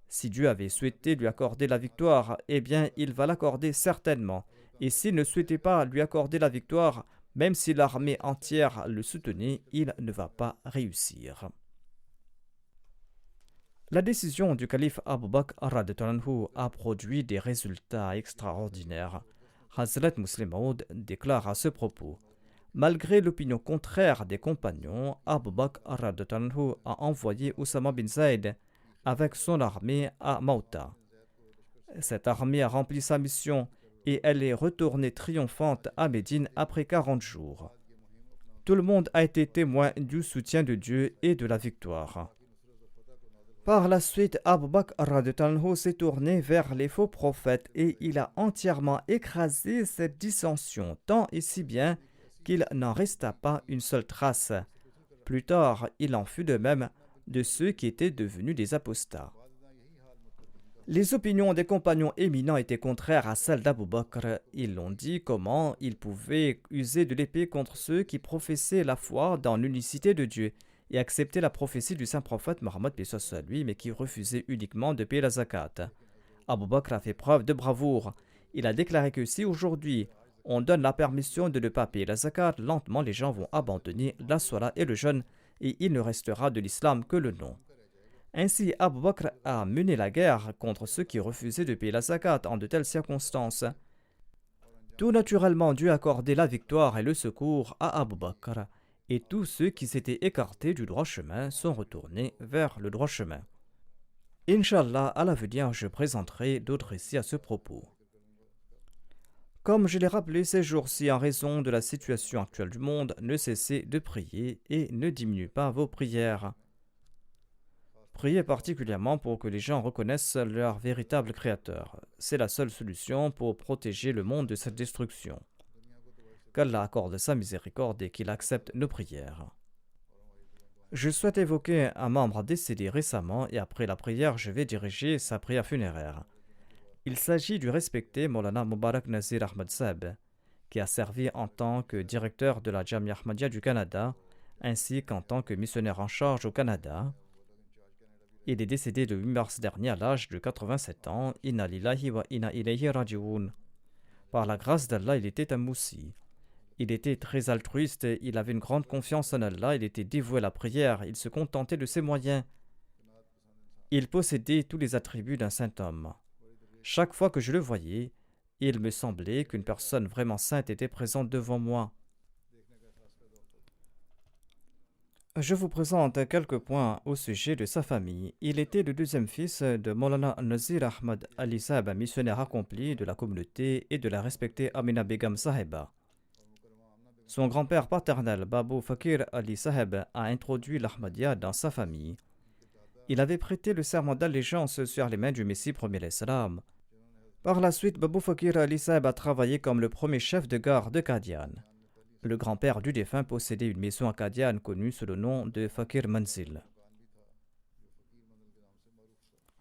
Si Dieu avait souhaité lui accorder la victoire, eh bien, il va l'accorder certainement. Et s'il ne souhaitait pas lui accorder la victoire, même si l'armée entière le soutenait, il ne va pas réussir. La décision du calife Abu Bakr a produit des résultats extraordinaires. Hazrat Muslim Maud déclare à ce propos: malgré l'opinion contraire des compagnons, Abu Bakr a envoyé Oussama bin Zayd avec son armée à Mauta. Cette armée a rempli sa mission et elle est retournée triomphante à Médine après 40 jours. Tout le monde a été témoin du soutien de Dieu et de la victoire. Par la suite, Abu Bakr s'est tourné vers les faux prophètes et il a entièrement écrasé cette dissension, tant et si bien qu'il n'en resta pas une seule trace. Plus tard, il en fut de même de ceux qui étaient devenus des apostats. Les opinions des compagnons éminents étaient contraires à celles d'Abu Bakr. Ils l'ont dit comment ils pouvaient user de l'épée contre ceux qui professaient la foi dans l'unicité de Dieu et accepter la prophétie du saint prophète Mohammed paix soit lui, mais qui refusait uniquement de payer la zakat. Abu Bakr a fait preuve de bravoure. Il a déclaré que si aujourd'hui on donne la permission de ne pas payer la zakat, lentement les gens vont abandonner la salat et le jeûne et il ne restera de l'islam que le nom. Ainsi, Abu Bakr a mené la guerre contre ceux qui refusaient de payer la zakat en de telles circonstances. Tout naturellement, Dieu accordait la victoire et le secours à Abu Bakr, et tous ceux qui s'étaient écartés du droit chemin sont retournés vers le droit chemin. Inch'Allah, à l'avenir, je présenterai d'autres récits à ce propos. Comme je l'ai rappelé ces jours-ci, en raison de la situation actuelle du monde, ne cessez de prier et ne diminuez pas vos prières. Priez particulièrement pour que les gens reconnaissent leur véritable créateur. C'est la seule solution pour protéger le monde de cette destruction. Qu'Allah accorde sa miséricorde et qu'il accepte nos prières. Je souhaite évoquer un membre décédé récemment et après la prière, je vais diriger sa prière funéraire. Il s'agit du respecté Maulana Mubarak Nazir Ahmad Saheb, qui a servi en tant que directeur de la Jamia Ahmadiyya du Canada, ainsi qu'en tant que missionnaire en charge au Canada. Il est décédé le 8 mars dernier à l'âge de 87 ans. Inna lillahi wa inna ilayhi raji'un. Par la grâce d'Allah, il était un moussi. Il était très altruiste, il avait une grande confiance en Allah, il était dévoué à la prière, il se contentait de ses moyens. Il possédait tous les attributs d'un saint homme. Chaque fois que je le voyais, il me semblait qu'une personne vraiment sainte était présente devant moi. Je vous présente quelques points au sujet de sa famille. Il était le deuxième fils de Maulana Nazir Ahmad Ali Saheb, missionnaire accompli de la communauté, et de la respectée Amina Begum Saheba. Son grand-père paternel, Babou Fakir Ali Saheb, a introduit l'Ahmadiyya dans sa famille. Il avait prêté le serment d'allégeance sur les mains du Messie premier l'Islam. Par la suite, Babou Fakir Ali Saheb a travaillé comme le premier chef de gare de Qadian. Le grand-père du défunt possédait une maison à Qadian connue sous le nom de Fakir Manzil.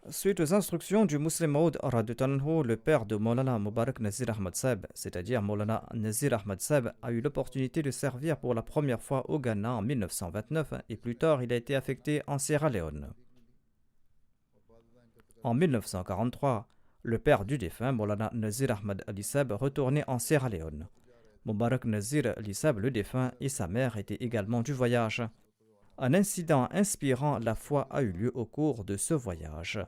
Suite aux instructions du Muslim Maud Radoutanhu, le père de Maulana Mubarak Nazir Ahmad Saheb, c'est-à-dire Maulana Nazir Ahmad Saheb, a eu l'opportunité de servir pour la première fois au Ghana en 1929 et plus tard il a été affecté en Sierra Leone. En 1943, le père du défunt, Maulana Nazir Ahmad Ali Saheb, retournait en Sierra Leone. Mubarak Nazir Ali Saheb, le défunt, et sa mère étaient également du voyage. Un incident inspirant la foi a eu lieu au cours de ce voyage.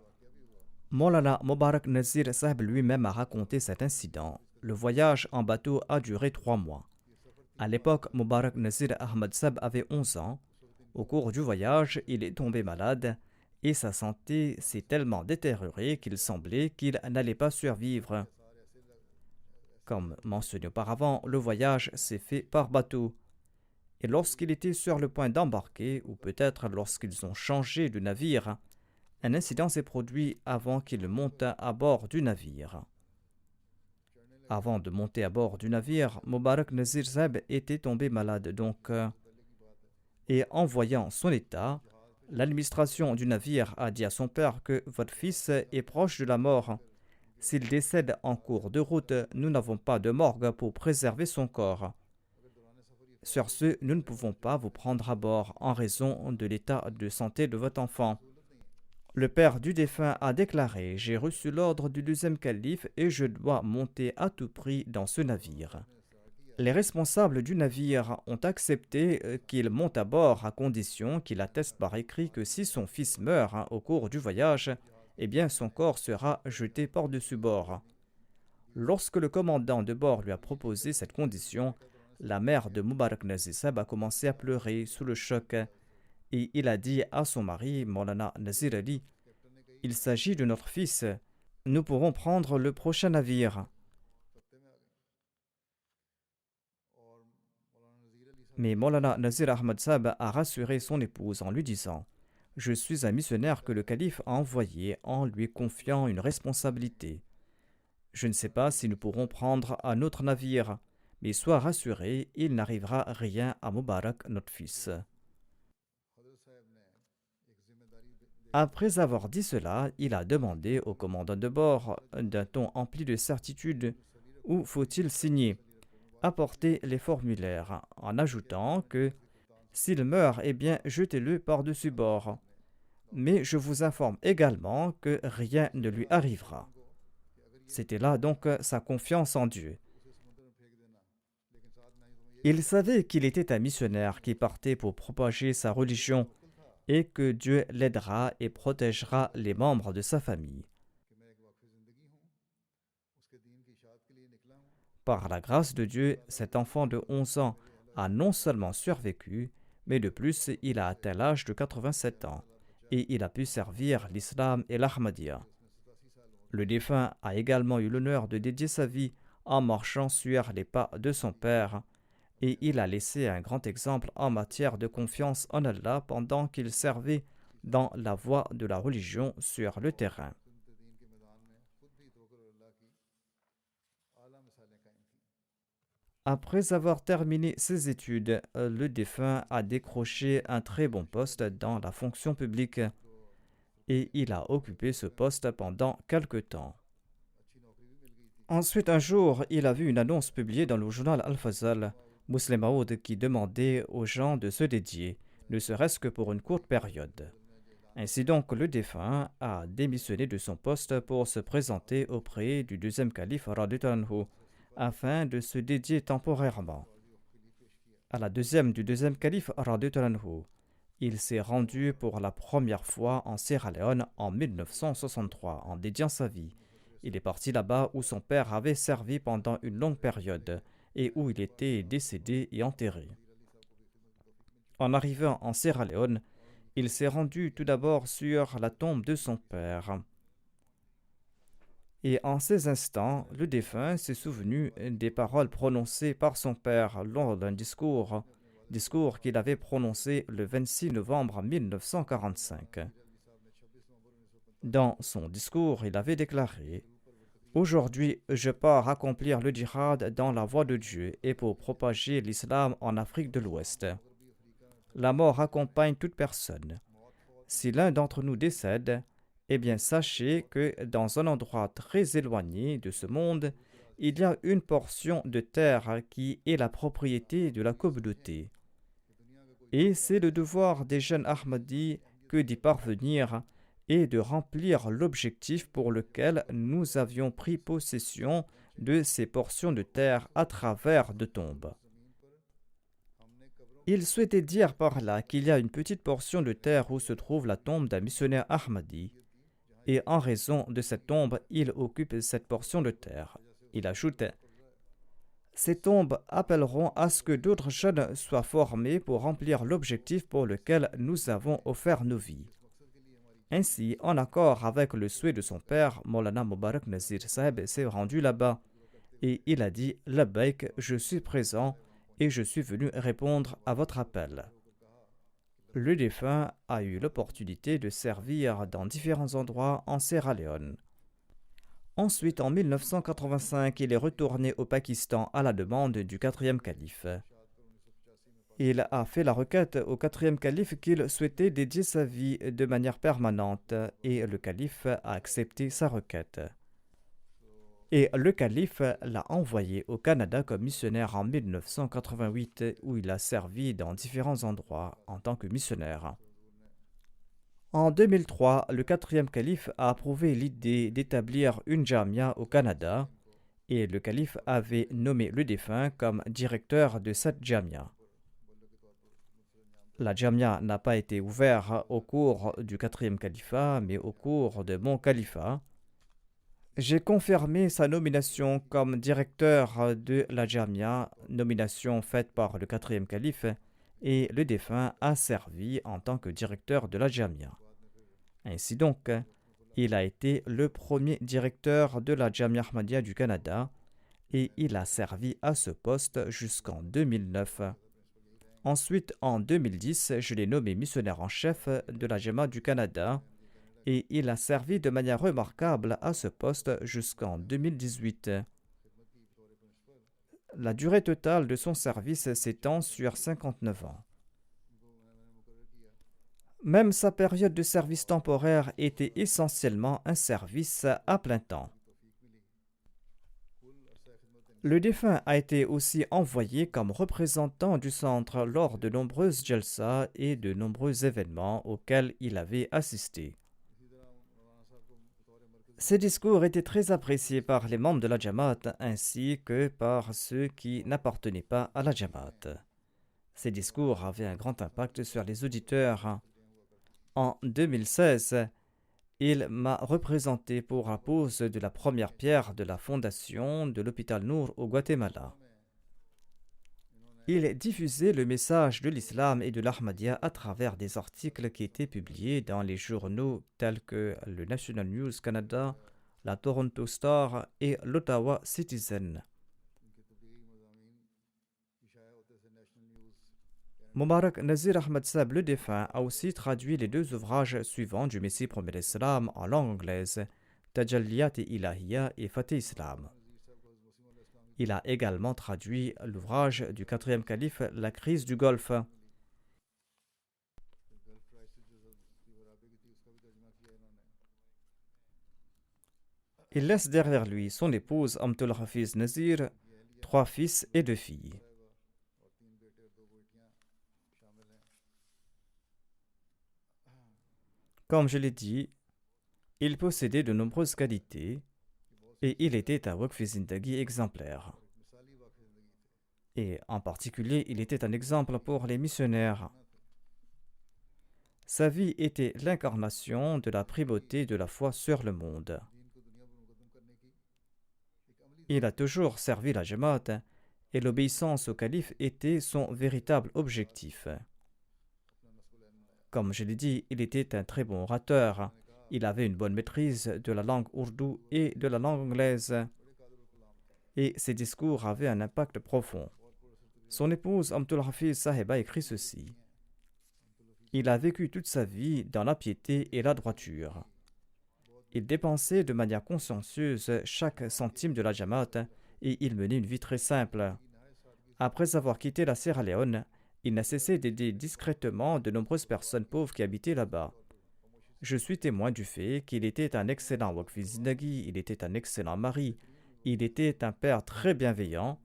Maulana Mubarak Nazir Saheb lui-même a raconté cet incident. Le voyage en bateau a duré 3 mois. À l'époque, Mubarak Nazir Ahmad Saheb avait 11 ans. Au cours du voyage, il est tombé malade et sa santé s'est tellement détériorée qu'il semblait qu'il n'allait pas survivre. Comme mentionné auparavant, le voyage s'est fait par bateau. Et lorsqu'il était sur le point d'embarquer, ou peut-être lorsqu'ils ont changé de navire, un incident s'est produit avant qu'il monte à bord du navire. Avant de monter à bord du navire, Mubarak Nazir Saheb était tombé malade et en voyant son état, l'administration du navire a dit à son père que votre fils est proche de la mort. S'il décède en cours de route, nous n'avons pas de morgue pour préserver son corps. Sur ce, nous ne pouvons pas vous prendre à bord en raison de l'état de santé de votre enfant. Le père du défunt a déclaré « J'ai reçu l'ordre du deuxième calife et je dois monter à tout prix dans ce navire. » Les responsables du navire ont accepté qu'il monte à bord à condition qu'il atteste par écrit que si son fils meurt au cours du voyage, eh bien son corps sera jeté par-dessus bord. Lorsque le commandant de bord lui a proposé cette condition, la mère de Mubarak Nazir Saheb a commencé à pleurer sous le choc et il a dit à son mari, Maulana Nazir Ali, « Il s'agit de notre fils, nous pourrons prendre le prochain navire. » Mais Maulana Nazir Ahmad Saheb a rassuré son épouse en lui disant « Je suis un missionnaire que le calife a envoyé en lui confiant une responsabilité. Je ne sais pas si nous pourrons prendre un autre navire, mais sois rassuré, il n'arrivera rien à Mubarak, notre fils. Après avoir dit cela, il a demandé au commandant de bord, d'un ton empli de certitude, où faut-il signer, apporter les formulaires, en ajoutant que s'il meurt, eh bien, jetez-le par-dessus bord. Mais je vous informe également que rien ne lui arrivera. C'était là donc sa confiance en Dieu. Il savait qu'il était un missionnaire qui partait pour propager sa religion et que Dieu l'aidera et protégera les membres de sa famille. Par la grâce de Dieu, cet enfant de 11 ans a non seulement survécu, mais de plus, il a atteint l'âge de 87 ans et il a pu servir l'islam et l'Ahmadiyya. Le défunt a également eu l'honneur de dédier sa vie en marchant sur les pas de son père et il a laissé un grand exemple en matière de confiance en Allah pendant qu'il servait dans la voie de la religion sur le terrain. Après avoir terminé ses études, le défunt a décroché un très bon poste dans la fonction publique et il a occupé ce poste pendant quelque temps. Ensuite, un jour, il a vu une annonce publiée dans le journal Al-Fazal, Muslim Aoud, qui demandait aux gens de se dédier, ne serait-ce que pour une courte période. Ainsi donc, le défunt a démissionné de son poste pour se présenter auprès du deuxième calife radhiyallahu anhu, afin de se dédier temporairement. À la deuxième du deuxième calife radhiyallahu anhu, il s'est rendu pour la première fois en Sierra Leone en 1963 en dédiant sa vie. Il est parti là-bas où son père avait servi pendant une longue période et où il était décédé et enterré. En arrivant en Sierra Leone, il s'est rendu tout d'abord sur la tombe de son père. Et en ces instants, le défunt s'est souvenu des paroles prononcées par son père lors d'un discours qu'il avait prononcé le 26 novembre 1945. Dans son discours, il avait déclaré « Aujourd'hui, je pars accomplir le djihad dans la voie de Dieu et pour propager l'islam en Afrique de l'Ouest. La mort accompagne toute personne. Si l'un d'entre nous décède, eh bien sachez que dans un endroit très éloigné de ce monde, il y a une portion de terre qui est la propriété de la communauté. Et c'est le devoir des jeunes Ahmadis que d'y parvenir et de remplir l'objectif pour lequel nous avions pris possession de ces portions de terre à travers de tombes. Il souhaitait dire par là qu'il y a une petite portion de terre où se trouve la tombe d'un missionnaire Ahmadi, et en raison de cette tombe, il occupe cette portion de terre. Il ajoute « Ces tombes appelleront à ce que d'autres jeunes soient formés pour remplir l'objectif pour lequel nous avons offert nos vies. » Ainsi, en accord avec le souhait de son père, Maulana Mubarak Nazir Saheb s'est rendu là-bas et il a dit « Labbaik, je suis présent et je suis venu répondre à votre appel. » Le défunt a eu l'opportunité de servir dans différents endroits en Sierra Leone. Ensuite, en 1985, il est retourné au Pakistan à la demande du quatrième calife. Il a fait la requête au quatrième calife qu'il souhaitait dédier sa vie de manière permanente et le calife a accepté sa requête. Et le calife l'a envoyé au Canada comme missionnaire en 1988 où il a servi dans différents endroits en tant que missionnaire. En 2003, le quatrième calife a approuvé l'idée d'établir une jamia au Canada et le calife avait nommé le défunt comme directeur de cette jamia. La jamia n'a pas été ouverte au cours du quatrième califat, mais au cours de mon califat. J'ai confirmé sa nomination comme directeur de la jamia, nomination faite par le quatrième calife, et le défunt a servi en tant que directeur de la jamia. Ainsi donc, il a été le premier directeur de la Jamia Ahmadiyya du Canada et il a servi à ce poste jusqu'en 2009. Ensuite, en 2010, je l'ai nommé missionnaire en chef de la Jamia du Canada et il a servi de manière remarquable à ce poste jusqu'en 2018. la durée totale de son service s'étend sur 59 ans. Même sa période de service temporaire était essentiellement un service à plein temps. Le défunt a été aussi envoyé comme représentant du centre lors de nombreuses jalsas et de nombreux événements auxquels il avait assisté. Ces discours étaient très appréciés par les membres de la Jamaat ainsi que par ceux qui n'appartenaient pas à la Jamaat. Ces discours avaient un grand impact sur les auditeurs. En 2016, il m'a représenté pour la pose de la première pierre de la fondation de l'hôpital Nour au Guatemala. Il diffusait le message de l'islam et de l'Ahmadiyya à travers des articles qui étaient publiés dans les journaux tels que le National News Canada, la Toronto Star et l'Ottawa Citizen. Mubarak Nazir Ahmad Sab, le défunt, a aussi traduit les deux ouvrages suivants du Messie premier l'Islam en langue anglaise, Tajalliyat-e Ilahiyya et Fatih Islam. Il a également traduit l'ouvrage du quatrième calife, La crise du Golfe. Il laisse derrière lui son épouse Amtul Hafiz Nazir, 3 fils et 2 filles. Comme je l'ai dit, il possédait de nombreuses qualités et il était un Waqf Zindagi exemplaire. Et en particulier, il était un exemple pour les missionnaires. Sa vie était l'incarnation de la primauté de la foi sur le monde. Il a toujours servi la Jamaat et l'obéissance au calife était son véritable objectif. Comme je l'ai dit, il était un très bon orateur. Il avait une bonne maîtrise de la langue ourdou et de la langue anglaise. Et ses discours avaient un impact profond. Son épouse Amtul Hafiz Sahib a écrit ceci. Il a vécu toute sa vie dans la piété et la droiture. Il dépensait de manière consciencieuse chaque centime de la Jamaat et il menait une vie très simple. Après avoir quitté la Sierra Leone, il n'a cessé d'aider discrètement de nombreuses personnes pauvres qui habitaient là-bas. Je suis témoin du fait qu'il était un excellent Waqf Zindagi, il était un excellent mari, il était un père très bienveillant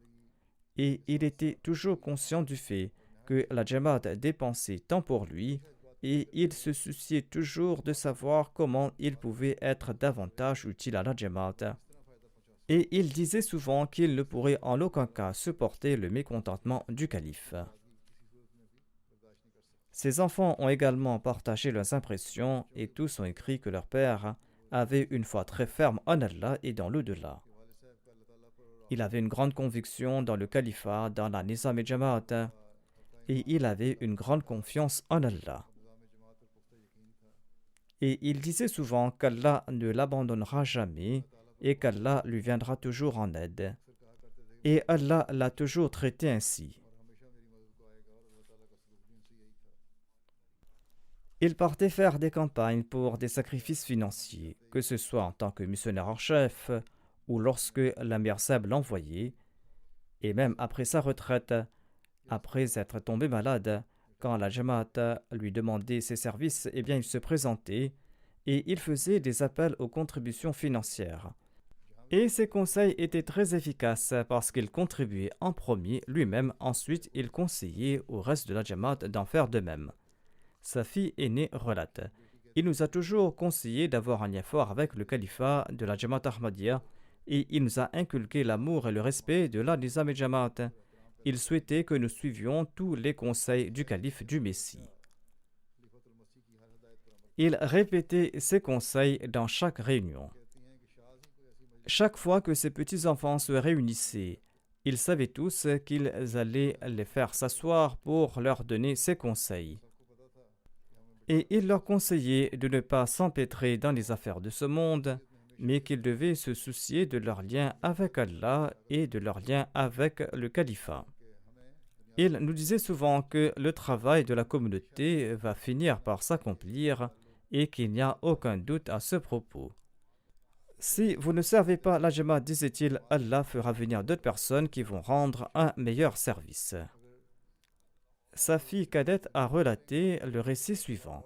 et il était toujours conscient du fait que la Jamaat dépensait tant pour lui et il se souciait toujours de savoir comment il pouvait être davantage utile à la Jamaat. Et il disait souvent qu'il ne pourrait en aucun cas supporter le mécontentement du calife. Ses enfants ont également partagé leurs impressions et tous ont écrit que leur père avait une foi très ferme en Allah et dans l'au-delà. Il avait une grande conviction dans le califat, dans la Nizam et Jamaat, et il avait une grande confiance en Allah. Et il disait souvent qu'Allah ne l'abandonnera jamais et qu'Allah lui viendra toujours en aide. Et Allah l'a toujours traité ainsi. Il partait faire des campagnes pour des sacrifices financiers, que ce soit en tant que missionnaire en chef ou lorsque l'Amir Sab l'envoyait, et même après sa retraite, après être tombé malade, quand la Jamaat lui demandait ses services, eh bien il se présentait et il faisait des appels aux contributions financières. Et ses conseils étaient très efficaces parce qu'il contribuait en premier lui-même, ensuite il conseillait au reste de la Jamaat d'en faire de même. Sa fille aînée relate. Il nous a toujours conseillé d'avoir un lien fort avec le califat de la Jamaat Ahmadiyya et il nous a inculqué l'amour et le respect de la Nizam et Jamaat. Il souhaitait que nous suivions tous les conseils du calife du Messie. Il répétait ses conseils dans chaque réunion. Chaque fois que ses petits-enfants se réunissaient, ils savaient tous qu'ils allaient les faire s'asseoir pour leur donner ses conseils. Et il leur conseillait de ne pas s'empêtrer dans les affaires de ce monde, mais qu'ils devaient se soucier de leur lien avec Allah et de leur lien avec le califat. Il nous disait souvent que le travail de la communauté va finir par s'accomplir et qu'il n'y a aucun doute à ce propos. Si vous ne servez pas la Jamaat, disait-il, Allah fera venir d'autres personnes qui vont rendre un meilleur service. Sa fille cadette a relaté le récit suivant.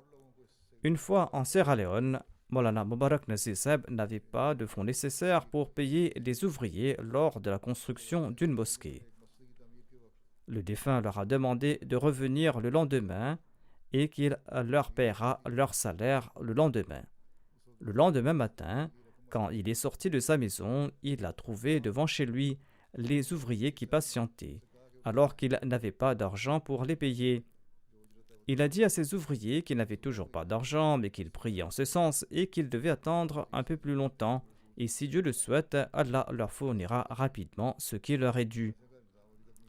Une fois en Sierra Leone, Maulana Mubarak Nazir Saheb n'avait pas de fonds nécessaires pour payer des ouvriers lors de la construction d'une mosquée. Le défunt leur a demandé de revenir le lendemain et qu'il leur paiera leur salaire le lendemain. Le lendemain matin, quand il est sorti de sa maison, il a trouvé devant chez lui les ouvriers qui patientaient, alors qu'il n'avait pas d'argent pour les payer. Il a dit à ses ouvriers qu'ils n'avaient toujours pas d'argent, mais qu'ils priaient en ce sens et qu'ils devaient attendre un peu plus longtemps. Et si Dieu le souhaite, Allah leur fournira rapidement ce qui leur est dû.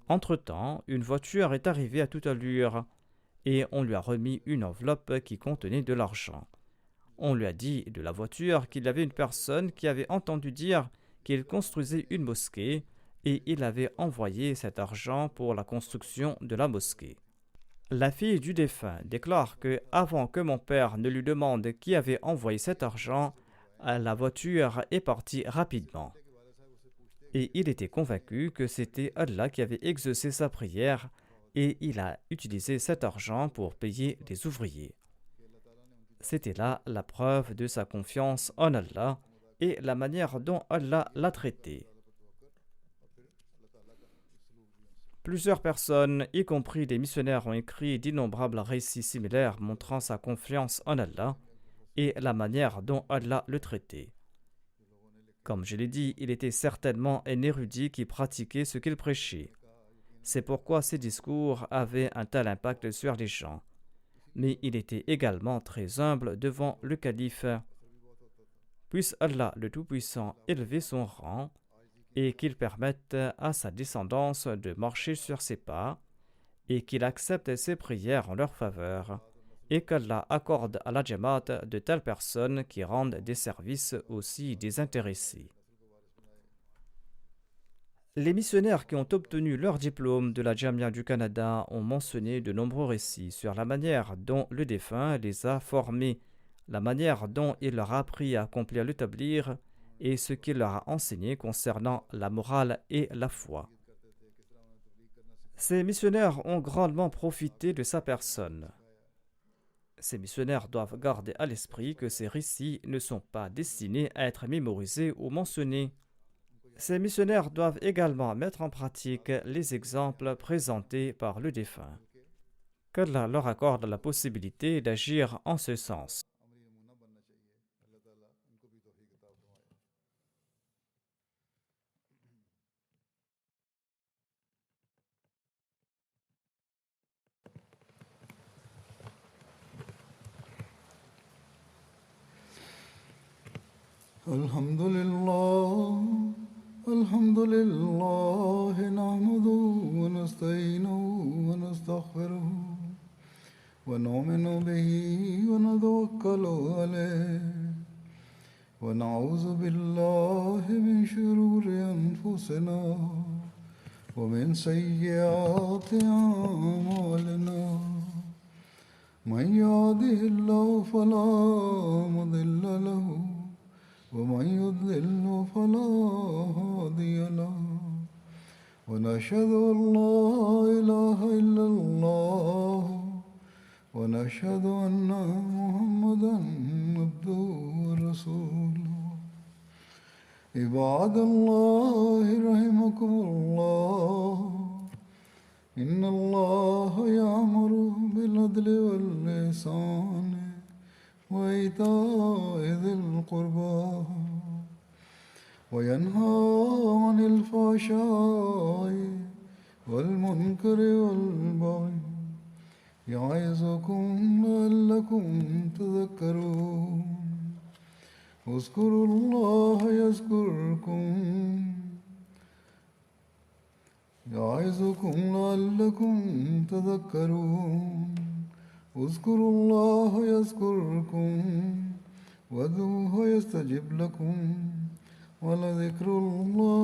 Entre-temps, une voiture est arrivée à toute allure et on lui a remis une enveloppe qui contenait de l'argent. On lui a dit de la voiture qu'il y avait une personne qui avait entendu dire qu'il construisait une mosquée et il avait envoyé cet argent pour la construction de la mosquée. La fille du défunt déclare que, avant que mon père ne lui demande qui avait envoyé cet argent, la voiture est partie rapidement. Et il était convaincu que c'était Allah qui avait exaucé sa prière et il a utilisé cet argent pour payer les ouvriers. C'était là la preuve de sa confiance en Allah et la manière dont Allah l'a traité. Plusieurs personnes, y compris des missionnaires, ont écrit d'innombrables récits similaires montrant sa confiance en Allah et la manière dont Allah le traitait. Comme je l'ai dit, il était certainement un érudit qui pratiquait ce qu'il prêchait. C'est pourquoi ses discours avaient un tel impact sur les gens. Mais il était également très humble devant le calife. Puisse Allah le Tout-Puissant élever son rang et qu'il permette à sa descendance de marcher sur ses pas et qu'il accepte ses prières en leur faveur et qu'Allah accorde à la Jamaat de telles personnes qui rendent des services aussi désintéressés. Les missionnaires qui ont obtenu leur diplôme de la Jamia du Canada ont mentionné de nombreux récits sur la manière dont le défunt les a formés, la manière dont il leur a appris à accomplir le tablir et ce qu'il leur a enseigné concernant la morale et la foi. Ces missionnaires ont grandement profité de sa personne. Ces missionnaires doivent garder à l'esprit que ces récits ne sont pas destinés à être mémorisés ou mentionnés. Ces missionnaires doivent également mettre en pratique les exemples présentés par le défunt. Qu'Allah leur accorde la possibilité d'agir en ce sens. الحمد لله نحمده ونستعينه ونستغفره ونؤمن به ونتوكل عليه ونعوذ بالله من شرور أنفسنا ومن سيئات أعمالنا من يهده الله فلا مضل له ومن يضلل فلا هادي له ونشهد أن لا إله إلا الله ونشهد أن محمدا عبده ورسوله عباد الله رحمكم الله إن الله يأمر بالعدل والإحسان وإيتاء ذي القربى وينهى عن الفحشاء والمنكر والبغي يعظكم لعلكم تذكرون اذكروا الله يذكركم يعظكم لعلكم تذكرون اذكروا الله يذكركم وادعوه يستجب لكم ولذكر الله